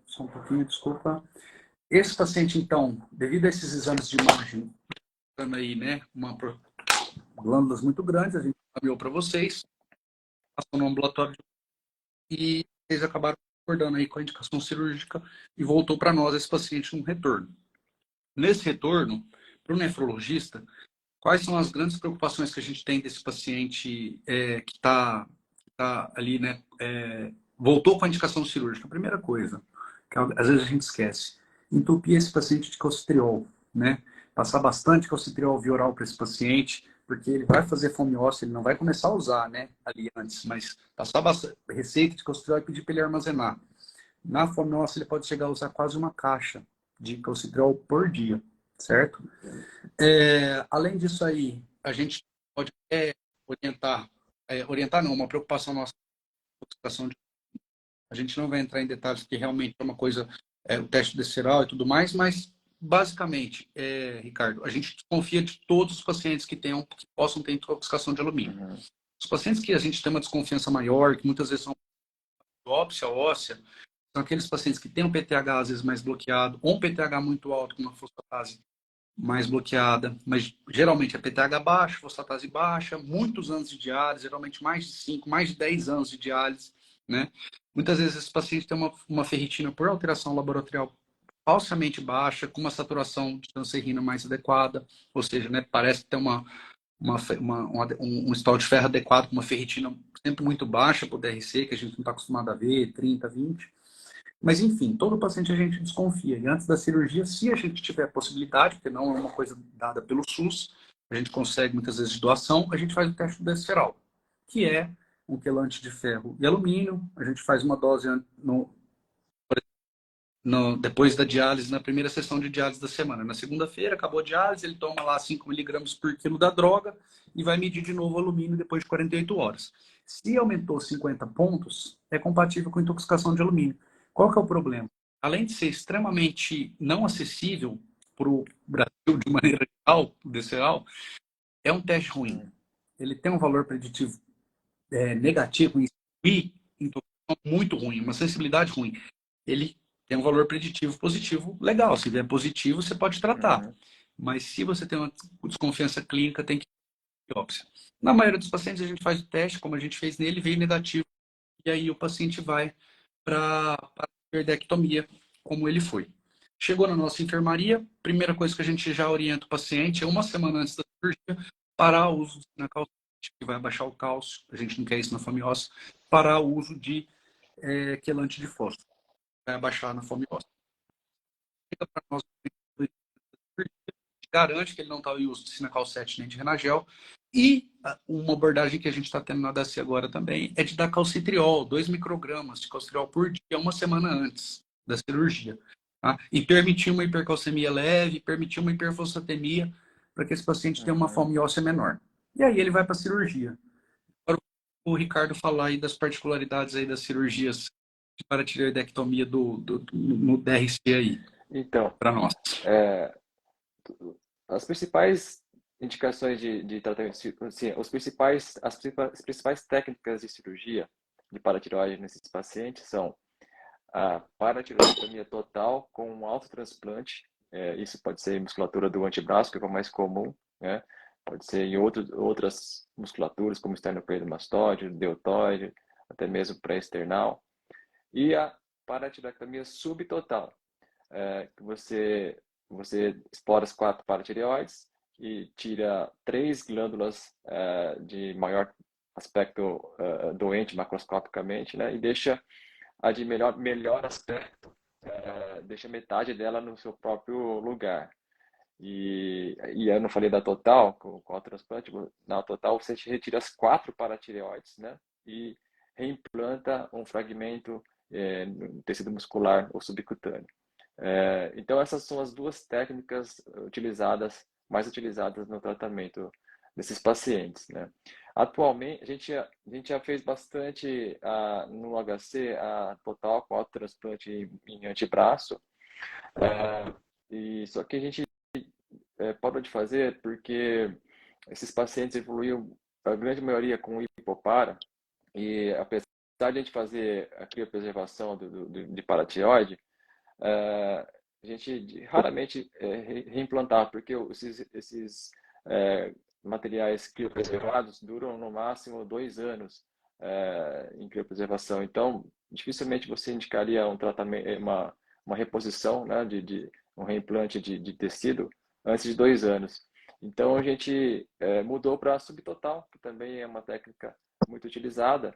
Só um pouquinho, desculpa. Esse paciente, então, devido a esses exames de imagem, aí, né, glândulas muito grandes, a gente encaminhou para vocês, passou no ambulatório e eles acabaram concordando aí com a indicação cirúrgica e voltou para nós esse paciente no retorno. Nesse retorno, para o nefrologista, quais são as grandes preocupações que a gente tem desse paciente que está ali, né, voltou com a indicação cirúrgica? A primeira coisa, que às vezes a gente esquece, entupir esse paciente de calcitriol, né? Passar bastante calcitriol via oral para esse paciente, porque ele vai fazer fomiose, ele não vai começar a usar, né, ali antes, mas passar bastante receita de calcitriol e pedir para ele armazenar. Na fomiose, ele pode chegar a usar quase uma caixa de calcitriol por dia, certo? Além disso aí, a gente pode orientar não, uma preocupação nossa, a gente não vai entrar em detalhes, porque realmente é uma coisa, o teste desceral e tudo mais, mas basicamente, Ricardo, a gente desconfia de todos os pacientes que possam ter intoxicação de alumínio. Uhum. Os pacientes que a gente tem uma desconfiança maior, que muitas vezes são biópsia óssea, são aqueles pacientes que têm um PTH às vezes mais bloqueado, ou um PTH muito alto, com uma fosfatase mais bloqueada, mas geralmente é PTH baixo, fosfatase baixa, muitos anos de diálise, geralmente mais de 5, mais de 10 anos de diálise, né? Muitas vezes esse paciente tem uma ferritina por alteração laboratorial falsamente baixa, com uma saturação de transferrina mais adequada, ou seja, né, parece ter um estado de ferro adequado, com uma ferritina sempre muito baixa para o DRC, que a gente não está acostumado a ver, 30, 20. Mas, enfim, todo paciente a gente desconfia. E antes da cirurgia, se a gente tiver a possibilidade, porque não é uma coisa dada pelo SUS, a gente consegue muitas vezes de doação, a gente faz o teste do desferal, que é um quelante de ferro e alumínio. A gente faz uma dose depois da diálise, na primeira sessão de diálise da semana. Na segunda-feira, acabou a diálise, ele toma lá 5 miligramas por quilo da droga e vai medir de novo o alumínio depois de 48 horas. Se aumentou 50 pontos, é compatível com intoxicação de alumínio. Qual que é o problema? Além de ser extremamente não acessível para o Brasil de maneira geral, desceral, é um teste ruim. Ele tem um valor preditivo negativo e intoxicação muito ruim, uma sensibilidade ruim. Ele tem um valor preditivo positivo legal. Se vier positivo, você pode tratar. Uhum. Mas se você tem uma desconfiança clínica, tem que ir biópsia. Na maioria dos pacientes, a gente faz o teste, como a gente fez nele, veio negativo. E aí o paciente vai para a perdectomia, como ele foi. Chegou na nossa enfermaria, primeira coisa que a gente já orienta o paciente é uma semana antes da cirurgia, parar o uso na calcite, que vai abaixar o cálcio, a gente não quer isso na fomiose, parar o uso de quelante de fósforo, vai abaixar na fomiose. Chega para nós, garante que ele não está em uso de Sinacal 7 nem de Renagel. E uma abordagem que a gente está tendo na DAC agora também é de dar calcitriol, 2 microgramas de calcitriol por dia, uma semana antes da cirurgia. Tá? E permitir uma hipercalcemia leve, permitir uma hiperfosfatemia, para que esse paciente tenha uma fome óssea menor. E aí ele vai para a cirurgia. Para o Ricardo falar aí das particularidades aí das cirurgias de paratireoidectomia no DRC aí, Então, para nós. as principais indicações de tratamento, assim, as principais técnicas de cirurgia de paratireoide nesses pacientes são a paratireoidectomia total com um autotransplante. Isso pode ser em musculatura do antebraço, que é o mais comum, né? Pode ser em outras musculaturas, como esternocleidomastoide, deltoide, até mesmo pré-esternal. E a paratireoidectomia subtotal, que você explora as 4 paratireoides e tira 3 glândulas de maior aspecto doente macroscopicamente, né? E deixa a de melhor aspecto, deixa metade dela no seu próprio lugar. E eu não falei da total, com o transplante, na total você retira as 4 paratireoides, né? E reimplanta um fragmento no tecido muscular ou subcutâneo. Então essas são as duas técnicas utilizadas mais utilizadas no tratamento desses pacientes, né? Atualmente, a gente já fez bastante no HC, a total com autotransplante em antebraço, e só que a gente parou de fazer porque esses pacientes evoluíam, a grande maioria com hipopara, e apesar de a gente fazer a criopreservação de paratireoide, a gente raramente reimplantava, porque esses materiais criopreservados duram no máximo 2 anos em criopreservação. Então, dificilmente você indicaria um tratamento, uma reposição, né, um reimplante de tecido antes de 2 anos. Então, a gente mudou para subtotal, que também é uma técnica muito utilizada.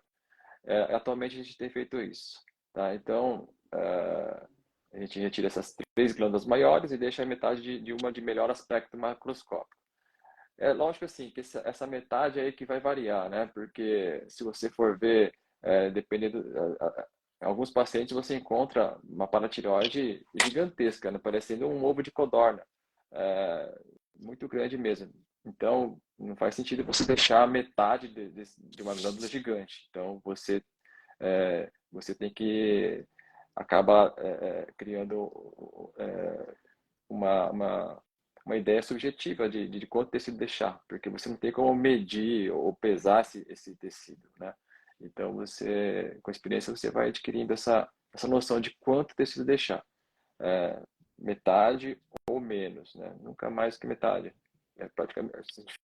Atualmente, a gente tem feito isso. Tá? Então, a gente retira essas 3 glândulas maiores e deixa a metade de uma de melhor aspecto macroscópico. É lógico assim que essa metade aí que vai variar, né? Porque se você for ver, dependendo, em alguns pacientes você encontra uma paratireoide gigantesca, né? Parecendo um ovo de codorna, muito grande mesmo. Então, não faz sentido você deixar a metade de uma glândula gigante. Então, você tem que acabar criando uma ideia subjetiva de quanto tecido deixar, porque você não tem como medir ou pesar esse tecido, né? Então, com a experiência, você vai adquirindo essa noção de quanto tecido deixar. Metade ou menos, né? Nunca mais que metade. Praticamente,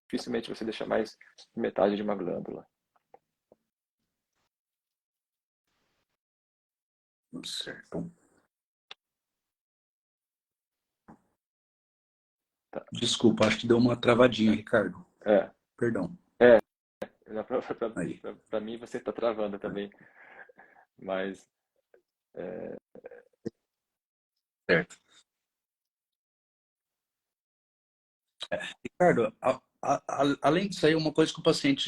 dificilmente você deixa mais que metade de uma glândula. Certo. Tá. Desculpa, acho que deu uma travadinha, Ricardo. É. Perdão. Aí. Para mim, você está travando também, mas Certo. Ricardo, além disso aí, uma coisa que o paciente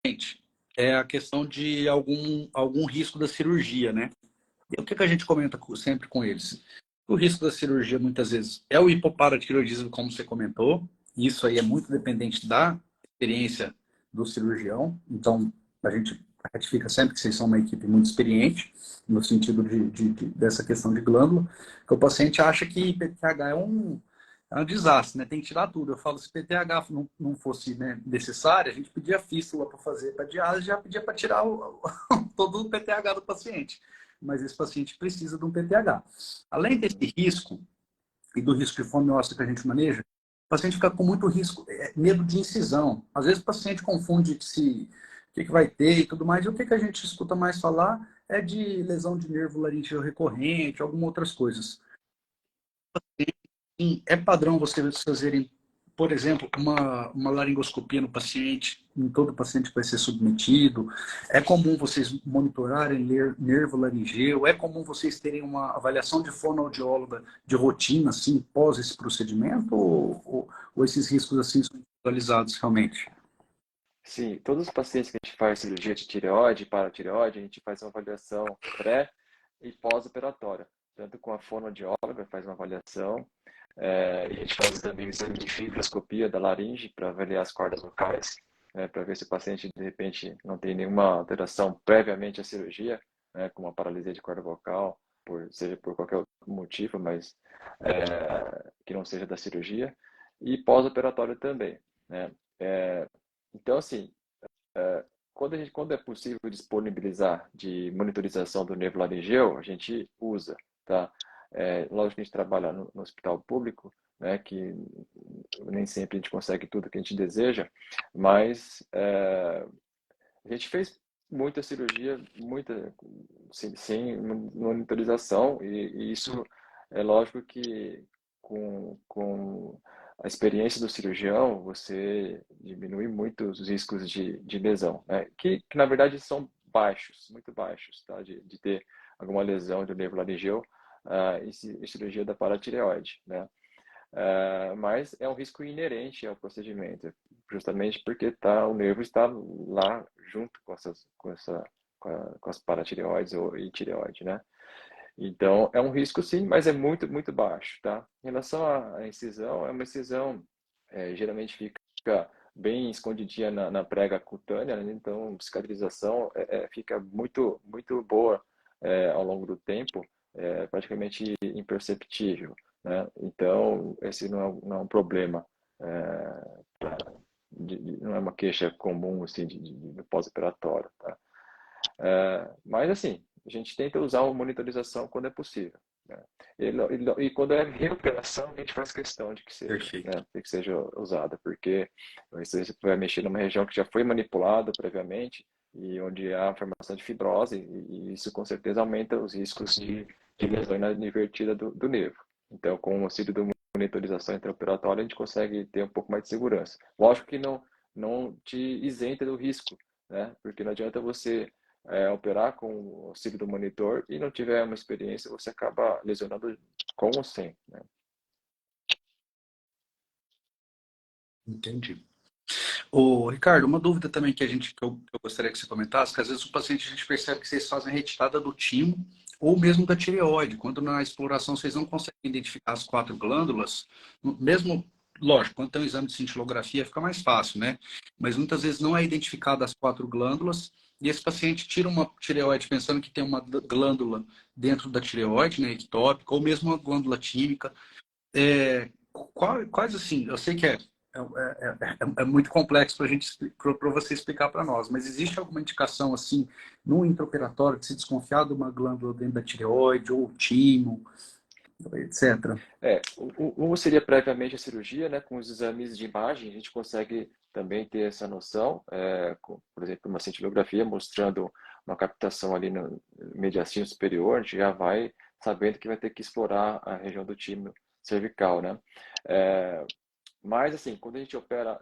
geralmente é a questão de algum risco da cirurgia, né? E o que a gente comenta sempre com eles? O risco da cirurgia, muitas vezes, é o hipoparatireoidismo, como você comentou. Isso aí é muito dependente da experiência do cirurgião. Então, a gente ratifica sempre que vocês são uma equipe muito experiente, no sentido dessa questão de glândula, que o paciente acha que PTH é um desastre, né? Tem que tirar tudo. Eu falo, se PTH não fosse, né, necessário, a gente pedia fístula para fazer para diálise, já pedia para tirar todo o PTH do paciente. Mas esse paciente precisa de um PTH. Além desse risco, e do risco de fome óssea que a gente maneja, o paciente fica com muito risco, medo de incisão. Às vezes o paciente confunde o que vai ter e tudo mais, e o que a gente escuta mais falar é de lesão de nervo laríngeo recorrente, algumas outras coisas. Sim, é padrão vocês fazerem, por exemplo, uma laringoscopia no paciente, em todo paciente que vai ser submetido. É comum vocês monitorarem nervo laringeu. É comum vocês terem uma avaliação de fonoaudióloga de rotina, assim, pós esse procedimento? Ou esses riscos, assim, são visualizados realmente? sim, todos os pacientes que a gente faz cirurgia de tireoide, paratireoide, a gente faz uma avaliação pré e pós-operatória, tanto com a fonoaudióloga, faz uma avaliação, e a gente faz também o exame de fibroscopia da laringe para avaliar as cordas vocais, para ver se o paciente, de repente, não tem nenhuma alteração previamente à cirurgia, como a paralisia de corda vocal, seja por qualquer outro motivo, mas que não seja da cirurgia, e pós-operatório também, né? Então, assim, quando é possível disponibilizar de monitorização do nervo laringeu, a gente usa, tá? Lógico que a gente trabalha no hospital público, né, que nem sempre a gente consegue tudo que a gente deseja, mas a gente fez muita cirurgia, sem monitorização, e isso é lógico que com a experiência do cirurgião, você diminui muito os riscos de lesão, né? Que na verdade são baixos, muito baixos, tá? De ter alguma lesão do nervo laringeu em cirurgia da paratireoide, né? Mas é um risco inerente ao procedimento, justamente porque o nervo está lá junto com as paratireoides e tireoide, né? Então, é um risco sim, mas é muito, muito baixo, tá? Em relação à incisão, é uma incisão, geralmente fica bem escondidinha na prega cutânea, né? Então, cicatrização fica muito, muito boa ao longo do tempo, praticamente imperceptível, né? Então, esse não é um problema, não é uma queixa comum assim, de pós-operatório, tá? Mas assim, a gente tenta usar a monitorização quando é possível, né? E quando é reoperação, a gente faz questão de que seja, Perfeito. né? De que seja usada, porque você vai mexer numa região que já foi manipulada previamente e onde há formação de fibrose, e isso com certeza aumenta os riscos de lesões na invertida do nervo. Então, com o auxílio da monitorização intraoperatória, a gente consegue ter um pouco mais de segurança. Lógico que não te isenta do risco, né? Porque não adianta você operar com o auxílio do monitor e não tiver uma experiência, você acaba lesionando com ou sem, né? Entendi. Ô, Ricardo, uma dúvida também que eu gostaria que você comentasse, que às vezes o paciente a gente percebe que vocês fazem retirada do timo ou mesmo da tireoide, quando na exploração vocês não conseguem identificar as 4 glândulas, mesmo, lógico, quando tem um exame de cintilografia fica mais fácil, né? Mas muitas vezes não é identificada as 4 glândulas e esse paciente tira uma tireoide pensando que tem uma glândula dentro da tireoide, né, ectópica, ou mesmo uma glândula tímica. Quais assim, eu sei que é muito complexo para você explicar para nós, mas existe alguma indicação assim no intraoperatório de se desconfiar de uma glândula dentro da tireoide ou timo, etc. Um seria previamente a cirurgia, né? Com os exames de imagem, a gente consegue também ter essa noção, por exemplo, uma cintilografia mostrando uma captação ali no mediastino superior, a gente já vai sabendo que vai ter que explorar a região do timo cervical, né? É, mas, assim, quando a gente opera,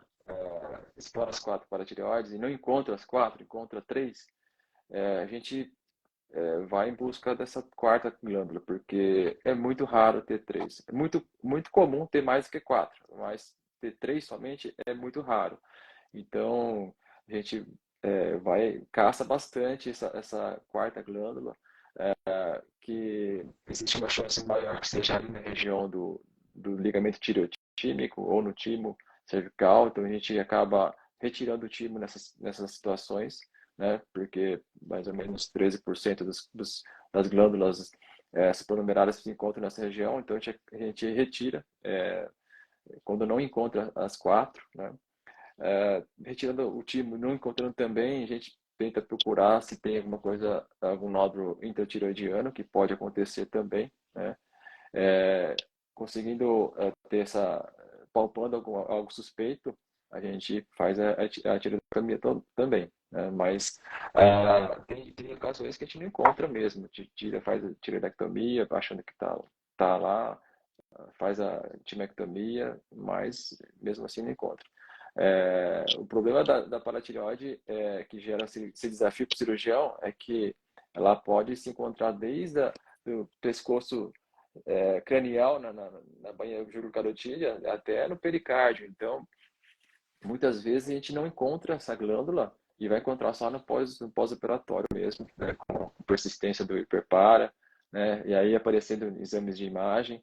explora as 4 paratireoides e não encontra as 4, encontra 3, a gente vai em busca dessa quarta glândula, porque é muito raro ter 3. É muito, muito comum ter mais do que 4, mas ter 3 somente é muito raro. Então, a gente caça bastante essa quarta glândula, que existe uma chance maior que seja ali na região do ligamento tireotímico ou no timo cervical, então a gente acaba retirando o timo nessas situações, né? Porque mais ou menos 13% das glândulas supranumerárias se encontram nessa região, então a gente retira quando não encontra as 4, né? Retirando o timo, não encontrando também, a gente tenta procurar se tem alguma coisa, algum nódulo intratiroidiano, que pode acontecer também, né? Conseguindo ter palpando algo suspeito, a gente faz a tireotomia também, né? Mas tem ocasiões que a gente não encontra mesmo, faz a tireoidectomia, achando que tá lá, faz a timectomia, mas mesmo assim não encontra. O problema da paratireoide que gera esse desafio para o cirurgião é que ela pode se encontrar desde o pescoço cranial na bainha jurocarotídea até no pericárdio. Então, muitas vezes a gente não encontra essa glândula e vai encontrar só no pós-operatório mesmo, né, com persistência do hiperpara, né, e aí aparecendo exames de imagem,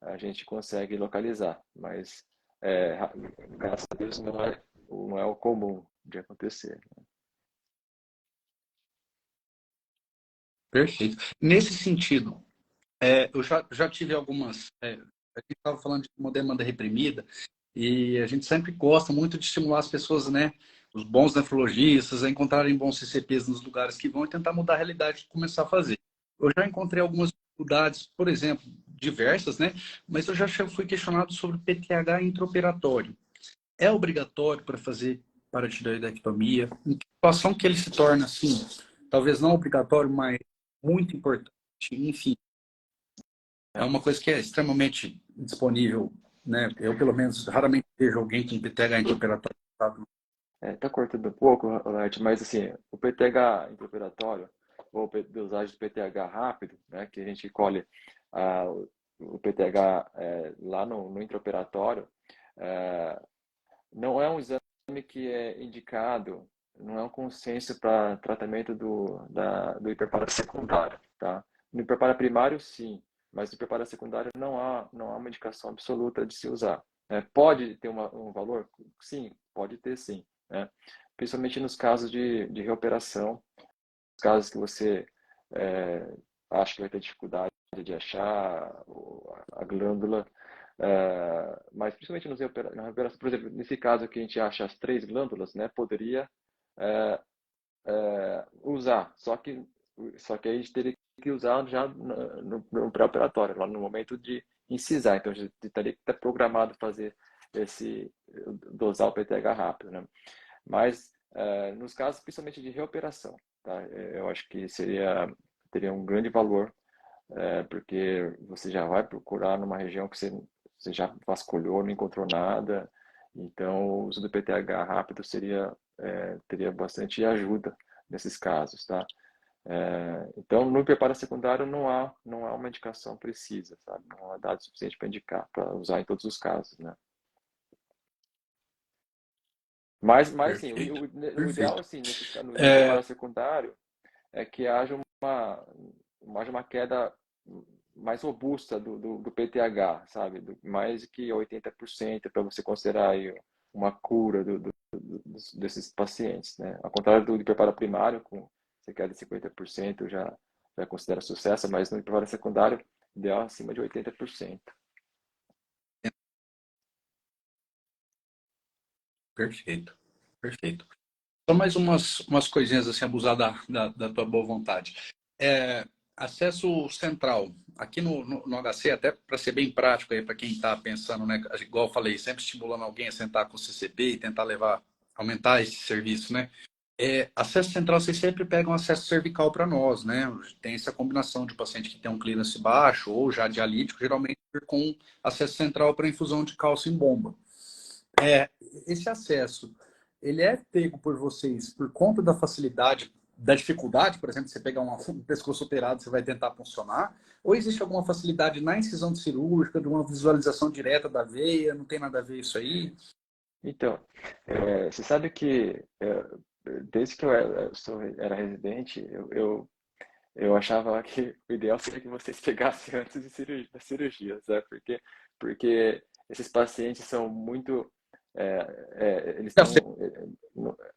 a gente consegue localizar, mas graças a Deus não é o comum de acontecer. Perfeito. Nesse sentido, eu já tive algumas. A gente estava falando de uma demanda reprimida e a gente sempre gosta muito de estimular as pessoas, né? Os bons nefrologistas a encontrarem bons CCPs nos lugares que vão e tentar mudar a realidade e começar a fazer. Eu já encontrei algumas dificuldades, por exemplo, diversas, né? Mas eu já fui questionado sobre PTH intraoperatório. É obrigatório para fazer paratireoidectomia? Em que situação que ele se torna assim? Talvez não obrigatório, mas muito importante. Enfim, é uma coisa que é extremamente disponível, né? Eu, pelo menos, raramente vejo alguém com PTH intraoperatório. Tá cortando um pouco, Ronald, mas assim, o PTH intraoperatório, ou dosagem de PTH rápido, né, que a gente colhe o PTH lá no intraoperatório, é, não é um exame que é indicado, não é um consenso para tratamento do hiperparatiro secundário, tá? No preparo primário, sim, mas no preparo secundário não há uma indicação absoluta de se usar. Pode ter um valor? Sim, pode ter sim, né? Principalmente nos casos de reoperação, casos que você acha que vai ter dificuldade de achar a glândula, mas principalmente na recuperação, por exemplo, nesse caso aqui a gente acha as 3 glândulas, né, poderia é, usar, só que aí a gente teria que usar já no pré-operatório, lá no momento de incisar, então a gente teria que estar programado fazer dosar o PTH rápido, né? Mas nos casos principalmente de reoperação, tá? Eu acho que teria um grande valor, porque você já vai procurar numa região que você já vasculhou, não encontrou nada, então o uso do PTH rápido teria bastante ajuda nesses casos, tá? Então no preparo secundário não há uma indicação precisa, sabe? Não há dado suficiente para indicar, para usar em todos os casos, né? Mas sim, Perfeito, o ideal, perfeito. assim, no É, preparo secundário, é que haja uma queda mais robusta do PTH, sabe? Mais que 80% para você considerar aí uma cura desses pacientes, né? Ao contrário do preparo primário, com você queda de 50% já considera sucesso, mas no preparo secundário, ideal acima de 80%. perfeito, perfeito. Só mais umas coisinhas assim, abusar da tua boa vontade. Acesso central. Aqui no HC, até para ser bem prático aí para quem está pensando, né? Igual eu falei, sempre estimulando alguém a sentar com o CCP e tentar aumentar esse serviço, né? Acesso central, vocês sempre pegam acesso cervical para nós, né? Tem essa combinação de paciente que tem um clearance baixo ou já dialítico, geralmente com acesso central para infusão de cálcio em bomba. Esse acesso, ele é pego por vocês por conta da facilidade, da dificuldade, por exemplo, você pegar um pescoço operado, você vai tentar funcionar, ou existe alguma facilidade na incisão cirúrgica, de uma visualização direta da veia, não tem nada a ver isso aí? Então, você sabe que desde que eu era residente, eu achava que o ideal seria que vocês pegassem antes da cirurgia, sabe? Porque esses pacientes são muito, eles estão,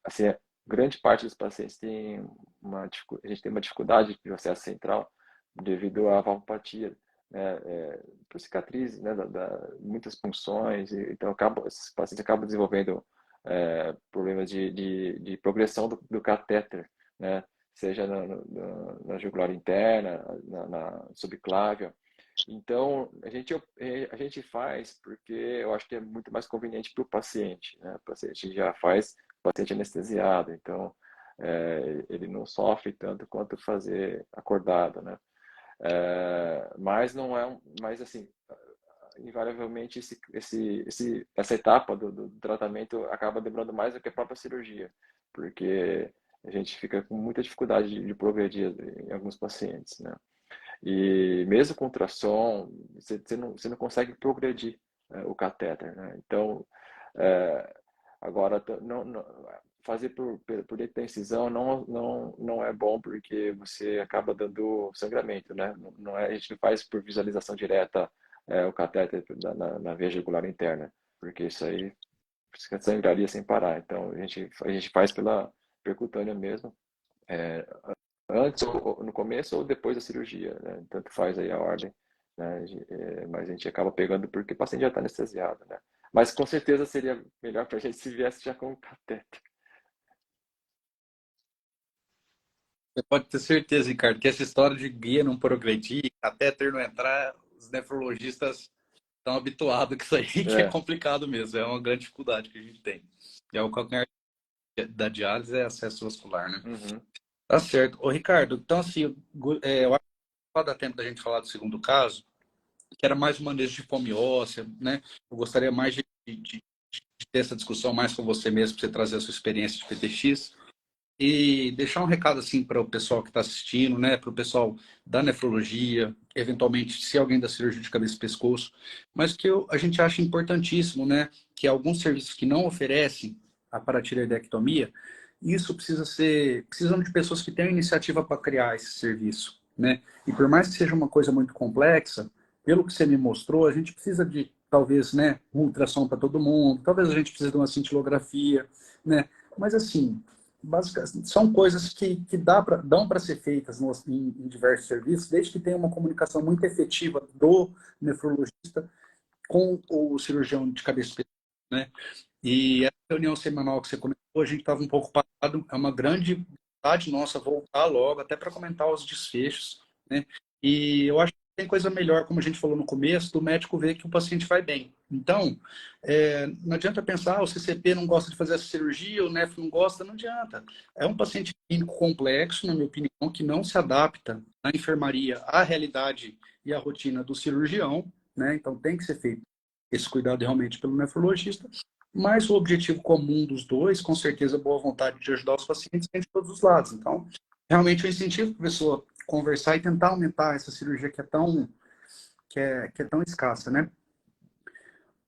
assim, grande parte dos pacientes tem a gente tem uma dificuldade de acesso central devido à valvopatia, né? Por cicatrizes, né? Muitas punções, então esses pacientes acabam desenvolvendo problemas de progressão do catéter, né? Seja na jugular interna, na subclávia. Então, a gente faz porque eu acho que é muito mais conveniente para o paciente, né? O paciente já faz o paciente anestesiado, então ele não sofre tanto quanto fazer acordado, né? Mas não é, mas assim, invariavelmente essa etapa do tratamento acaba demorando mais do que a própria cirurgia, porque a gente fica com muita dificuldade de progredir em alguns pacientes, né? E mesmo com ultrassom, você não consegue progredir o catéter, né? Então, é, agora, fazer por dentro da incisão não é bom porque você acaba dando sangramento, né? Não é, a gente não faz por visualização direta o catéter na veia jugular interna, porque isso aí sangraria sem parar. Então, a gente faz pela percutânea mesmo, é, antes ou no começo ou depois da cirurgia, né? Tanto faz aí a ordem, né? Mas a gente acaba pegando porque o paciente já está anestesiado, né? Mas com certeza seria melhor para a gente se viesse já com o catéter. Você pode ter certeza, Ricardo, que essa história de guia não progredir, catéter não entrar, os nefrologistas estão habituados com isso aí, que é É. complicado mesmo, é uma grande dificuldade que a gente tem. E é o calcanhar da diálise é acesso vascular, né? Uhum. Tá certo. Ô, Ricardo, então assim, eu acho que não dá tempo da gente falar do segundo caso, que era mais um manejo de fome óssea, né? Eu gostaria mais de ter essa discussão mais com você mesmo, para você trazer a sua experiência de PTX. E deixar um recado assim para o pessoal que está assistindo, né, para o pessoal da nefrologia, eventualmente se alguém da cirurgia de cabeça e pescoço, mas que a gente acha importantíssimo, né, que alguns serviços que não oferecem a paratireoidectomia, isso precisam de pessoas que tenham iniciativa para criar esse serviço. né? E por mais que seja uma coisa muito complexa, pelo que você me mostrou, a gente precisa de, talvez, né, um ultrassom para todo mundo, talvez a gente precise de uma cintilografia, né? Mas, assim, basicamente, são coisas que dão para ser feitas em diversos serviços, desde que tenha uma comunicação muito efetiva do nefrologista com o cirurgião de cabeça, né? E essa reunião semanal que você comentou, a gente estava um pouco parado, é uma grande vontade nossa voltar logo, até para comentar os desfechos, né? E eu acho que tem coisa melhor, como a gente falou no começo, do médico ver que o paciente vai bem. Então, não adianta pensar, o CCP não gosta de fazer essa cirurgia, o NEF não gosta, não adianta. É um paciente clínico complexo, na minha opinião, que não se adapta na enfermaria à realidade e à rotina do cirurgião, né? Então tem que ser feito esse cuidado realmente pelo nefrologista, mas o objetivo comum dos dois, com certeza, a boa vontade de ajudar os pacientes vem de todos os lados. Então, realmente eu incentivo a pessoa conversar e tentar aumentar essa cirurgia que é tão escassa, né?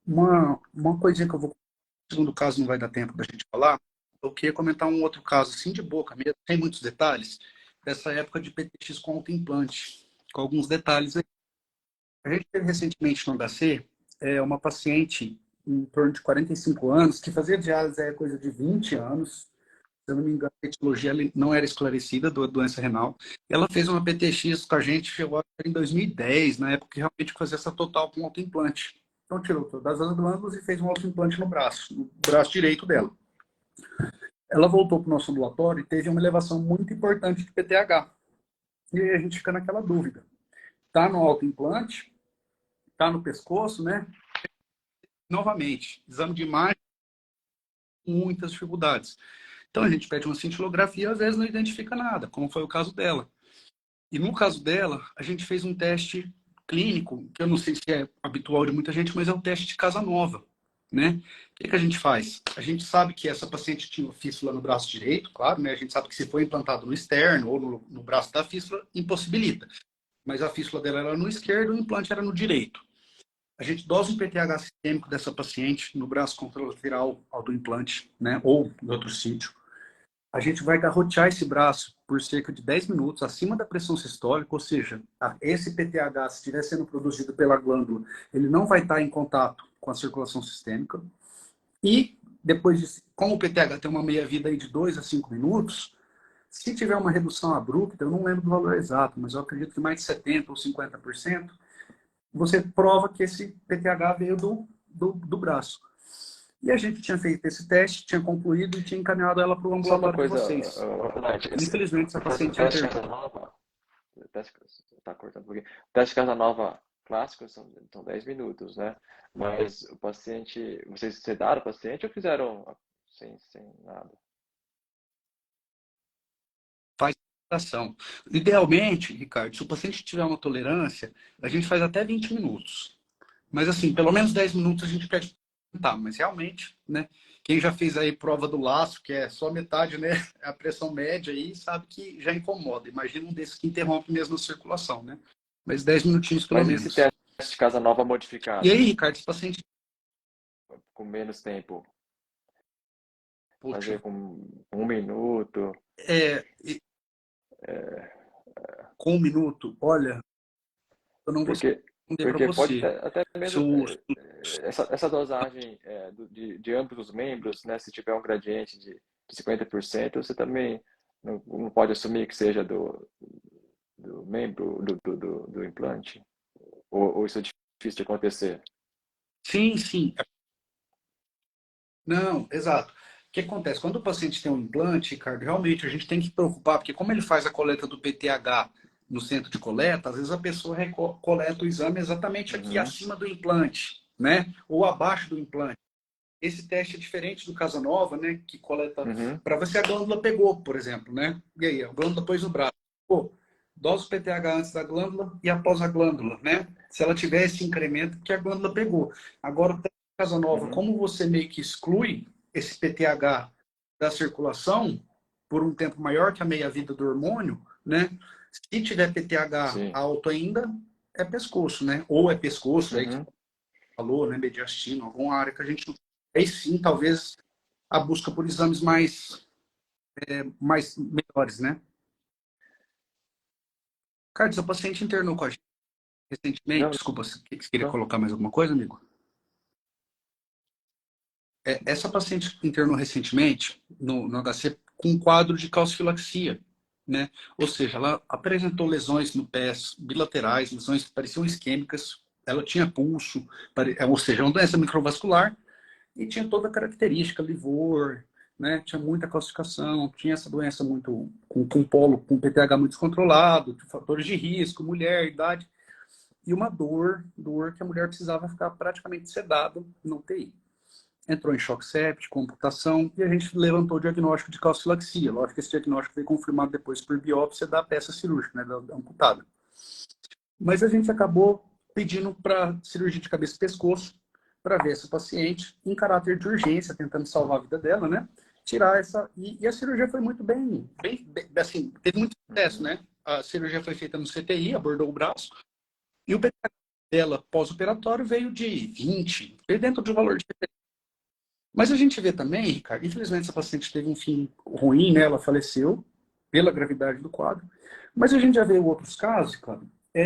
Uma coisinha que eu vou, no segundo caso não vai dar tempo da gente falar, eu queria comentar um outro caso, assim, de boca mesmo, sem muitos detalhes, dessa época de PTX com autoimplante, com alguns detalhes aí. A gente teve recentemente no HC uma paciente em torno de 45 anos, que fazia diálise há coisa de 20 anos. Se eu não me engano, a etiologia não era esclarecida da doença renal. Ela fez uma PTX com a gente, chegou em 2010, na época que realmente fazia essa total com autoimplante. Então, tirou todas as glândulas e fez um autoimplante no braço direito dela. Ela voltou para o nosso ambulatório e teve uma elevação muito importante de PTH. E aí a gente fica naquela dúvida. Está no autoimplante? Está no pescoço, né? Novamente, exame de imagem, muitas dificuldades. Então a gente pede uma cintilografia e às vezes não identifica nada, como foi o caso dela. E no caso dela, a gente fez um teste clínico, que eu não sei se é habitual de muita gente, mas é um teste de Casanova, né? O que a gente faz? A gente sabe que essa paciente tinha fístula no braço direito, claro, né? A gente sabe que se foi implantado no externo ou no braço da fístula, impossibilita. Mas a fístula dela era no esquerdo, o implante era no direito. A gente dosa um PTH sistêmico dessa paciente no braço contralateral ao do implante, né? Ou em outro sítio. A gente vai garrotear esse braço por cerca de 10 minutos acima da pressão sistólica, ou seja, esse PTH, se estiver sendo produzido pela glândula, ele não vai estar em contato com a circulação sistêmica. E depois disso, como o PTH tem uma meia-vida aí de 2 a 5 minutos, se tiver uma redução abrupta, eu não lembro do valor exato, mas eu acredito que mais de 70% ou 50%, você prova que esse PTH veio do braço. E a gente tinha feito esse teste, tinha concluído e tinha encaminhado ela para o Só uma ambulatório de coisa, vocês. Nath, Infelizmente, essa o paciente teste internou. Casanova, o teste, tá cortando um pouquinho. O teste Casanova clássico são 10 minutos, né? Mas o paciente, vocês sedaram o paciente ou fizeram sem nada? Faz ação. Idealmente, Ricardo, se o paciente tiver uma tolerância, a gente faz até 20 minutos. Mas assim, pelo menos 10 minutos a gente pede tentar. Mas realmente, né? Quem já fez aí prova do laço, que é só metade, né? A pressão média aí, sabe que já incomoda. Imagina um desses que interrompe mesmo a circulação, né? Mas 10 minutinhos pelo Mas esse menos. teste Casanova E aí, modificado, Ricardo, esse paciente, com menos tempo, puxa, fazer com 1 minuto, é, com 1 minuto, olha, eu não vou porque, responder para porque pode você. até Se mesmo o, essa dosagem de ambos os membros, né, se tiver um gradiente de 50%, você também não pode assumir que seja do membro do implante, ou isso é difícil de acontecer. sim, sim. Não, exato. O que acontece? Quando o paciente tem um implante, Ricardo, realmente a gente tem que preocupar, porque como ele faz a coleta do PTH no centro de coleta, às vezes a pessoa coleta o exame exatamente aqui Uhum, acima do implante, né? Ou abaixo do implante. Esse teste é diferente do Casanova, né? Que coleta uhum, para ver se a glândula pegou, por exemplo, né? E aí, a glândula pôs no braço. Pô, dose o PTH antes da glândula e após a glândula, né? Se ela tiver esse incremento, que a glândula pegou. Agora, o teste Casanova, uhum, como você meio que exclui esse PTH da circulação por um tempo maior que a meia-vida do hormônio, né? Se tiver PTH sim, alto ainda, é pescoço, né? Ou é pescoço, aí que uhum. falou, né? Mediastino, alguma área que a gente não. Aí sim, talvez a busca por exames mais melhores, né? Carlos, a paciente internou com a gente recentemente. Não, Desculpa, você queria não. colocar mais alguma coisa, amigo? Essa paciente internou recentemente no HC com um quadro de calcifilaxia, né? Ou seja, ela apresentou lesões no pés bilaterais, lesões que pareciam isquêmicas, ela tinha pulso, ou seja, uma doença microvascular, e tinha toda a característica, livor, né? Tinha muita calcificação, tinha essa doença muito com polo, com PTH muito descontrolado, fatores de risco, mulher, idade, e uma dor que a mulher precisava ficar praticamente sedada no UTI. Entrou em choque séptico, computação, e a gente levantou o diagnóstico de calcifilaxia. Lógico que esse diagnóstico foi confirmado depois por biópsia da peça cirúrgica, né, da amputada. Mas a gente acabou pedindo para cirurgia de cabeça e pescoço para ver essa paciente em caráter de urgência, tentando salvar a vida dela, né? Tirar essa... E a cirurgia foi muito bem, assim, teve muito sucesso, Uhum. né? A cirurgia foi feita no CTI, abordou o braço, e o PTH dela pós-operatório veio de 20, veio dentro de um valor de... Mas a gente vê também, Ricardo, infelizmente essa paciente teve um fim ruim, né? Ela faleceu pela gravidade do quadro. Mas a gente já vê outros casos, cara,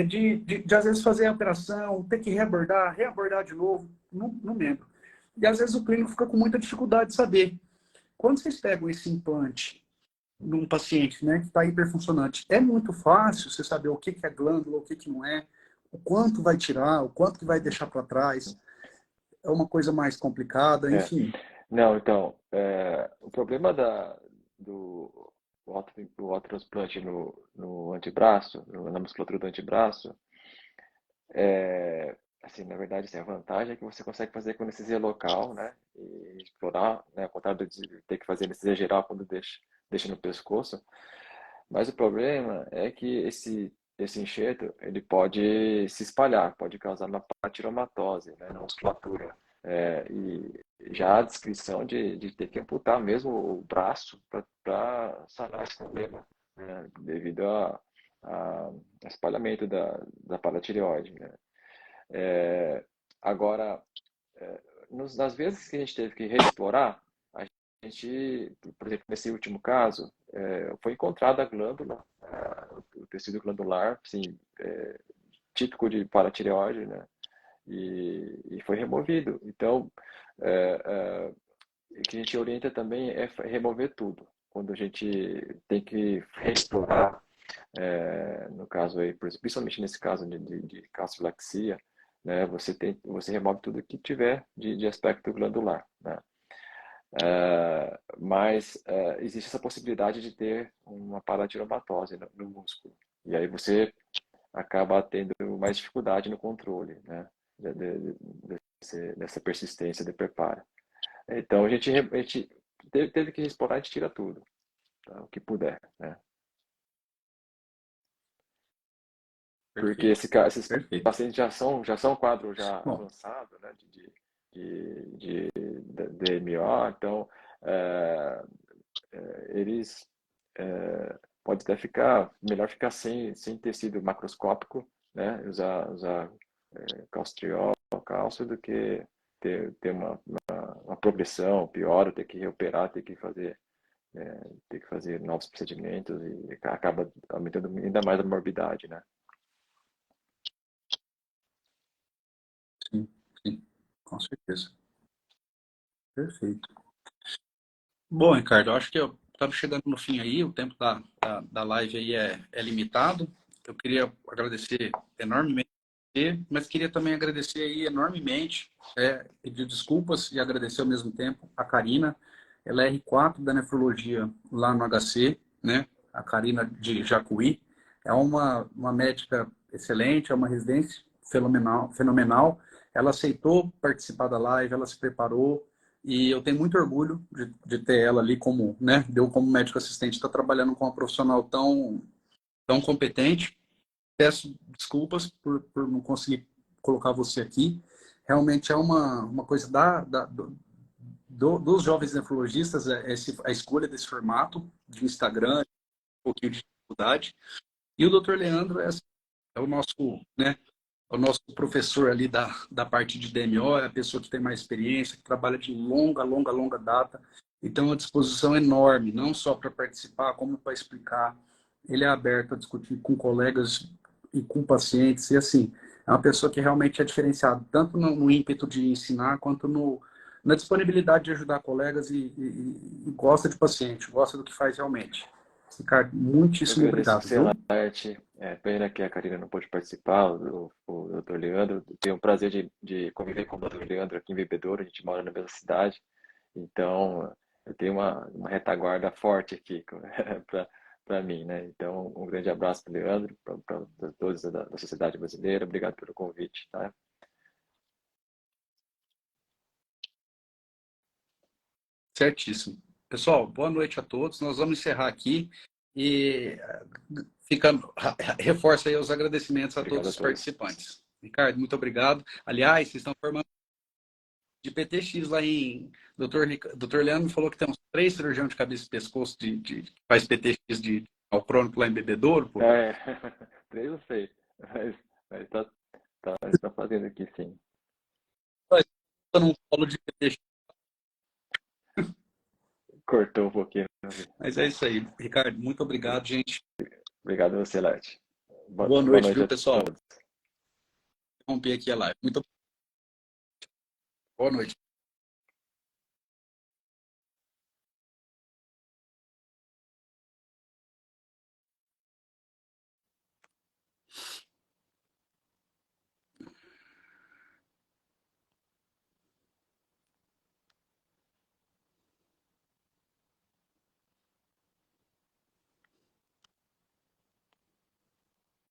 de às vezes fazer a operação, ter que reabordar de novo, no membro. E às vezes o clínico fica com muita dificuldade de saber. Quando vocês pegam esse implante num paciente, né, que está hiperfuncionante, é muito fácil você saber o que é glândula, o que não é, o quanto vai tirar, o quanto que vai deixar para trás. É uma coisa mais complicada, É. enfim. Não, então, o problema do autotransplante no antebraço, na musculatura do antebraço, assim, na verdade, assim, a vantagem é que você consegue fazer com anestesia local, né, e explorar, né, ao contrário de ter que fazer anestesia geral quando deixa no pescoço. Mas o problema é que esse enxerto, ele pode se espalhar, pode causar uma patiromatose, né, na musculatura. E já a descrição de ter que amputar mesmo o braço para sanar esse problema, né, devido ao espalhamento da paratireoide, né. Agora, nas vezes que a gente teve que reexplorar, a gente, por exemplo, nesse último caso, foi encontrada a glândula, o tecido glandular, assim, típico de paratireoide, né? E foi removido. Então, o que a gente orienta também é remover tudo. Quando a gente tem que reexplorar, no caso aí, principalmente nesse caso de calcifilaxia, né, você remove tudo que tiver de aspecto glandular, né? Mas existe essa possibilidade de ter uma paratiromatose no músculo. E aí você acaba tendo mais dificuldade no controle, né, dessa persistência de preparo. Então a gente teve que explorar, a gente tira tudo, tá, o que puder, né? Porque Perfeito, esses perfeito. pacientes já são quadro já Bom, avançado, né, de DMO, então é, eles pode até ficar melhor ficar sem tecido macroscópico, né, usar calcitriol, cálcio, do que ter uma progressão pior, ter que reoperar, ter que fazer novos procedimentos e acaba aumentando ainda mais a morbidade, né? sim, sim, com certeza. Perfeito. Bom, Ricardo, eu acho que eu estamos chegando no fim aí, o tempo da live aí é limitado. Eu queria agradecer enormemente, mas queria também agradecer aí enormemente, pedir desculpas e agradecer ao mesmo tempo a Karina. Ela é R4 da nefrologia lá no HC, né? A Karina de Jacuí. É uma médica excelente, é uma residência fenomenal, fenomenal. Ela aceitou participar da live, ela se preparou, e eu tenho muito orgulho de ter ela ali como, né, eu como médico assistente, está trabalhando com uma profissional tão competente. Peço desculpas por não conseguir colocar você aqui. Realmente é uma coisa dos jovens nefrologistas, a escolha desse formato de Instagram, um pouquinho de dificuldade. E o Dr. Leandro é o nosso, né, o nosso professor ali da parte de DMO, é a pessoa que tem mais experiência, que trabalha de longa data. Então, uma disposição enorme, não só para participar, como para explicar. Ele é aberto a discutir com colegas e com pacientes, e assim, é uma pessoa que realmente é diferenciada, tanto no ímpeto de ensinar, quanto na disponibilidade de ajudar colegas e gosta de paciente, gosta do que faz realmente. Ricardo, Eu muitíssimo agradeço obrigado, você, viu? Laerte. É pena que a Karina não pôde participar, o Dr. Leandro. Tenho o prazer de conviver com o Dr. Leandro aqui em Bebedouro, a gente mora na mesma cidade. Então, eu tenho uma retaguarda forte aqui para mim, né? Então, um grande abraço para o Leandro, para todos da sociedade brasileira. Obrigado pelo convite, tá? Certíssimo. Pessoal, boa noite a todos. Nós vamos encerrar aqui e fica, reforça aí os agradecimentos a Obrigado todos a os todos. participantes. Ricardo, muito obrigado. Aliás, vocês estão formando de PTX lá em. Doutor Leandro me falou que tem uns 3 cirurgiões de cabeça e pescoço que faz PTX de ao crônico lá em Bebedouro, pô. É, três eu sei, mas tá fazendo aqui sim. Eu não falo de PTX, Cortou um pouquinho. Não vi. mas é isso aí. Ricardo, muito obrigado, gente. Obrigado a você, Laerte. Boa Boa noite, noite viu, a pessoal? todos. Vou romper aqui a live. Muito boa noite.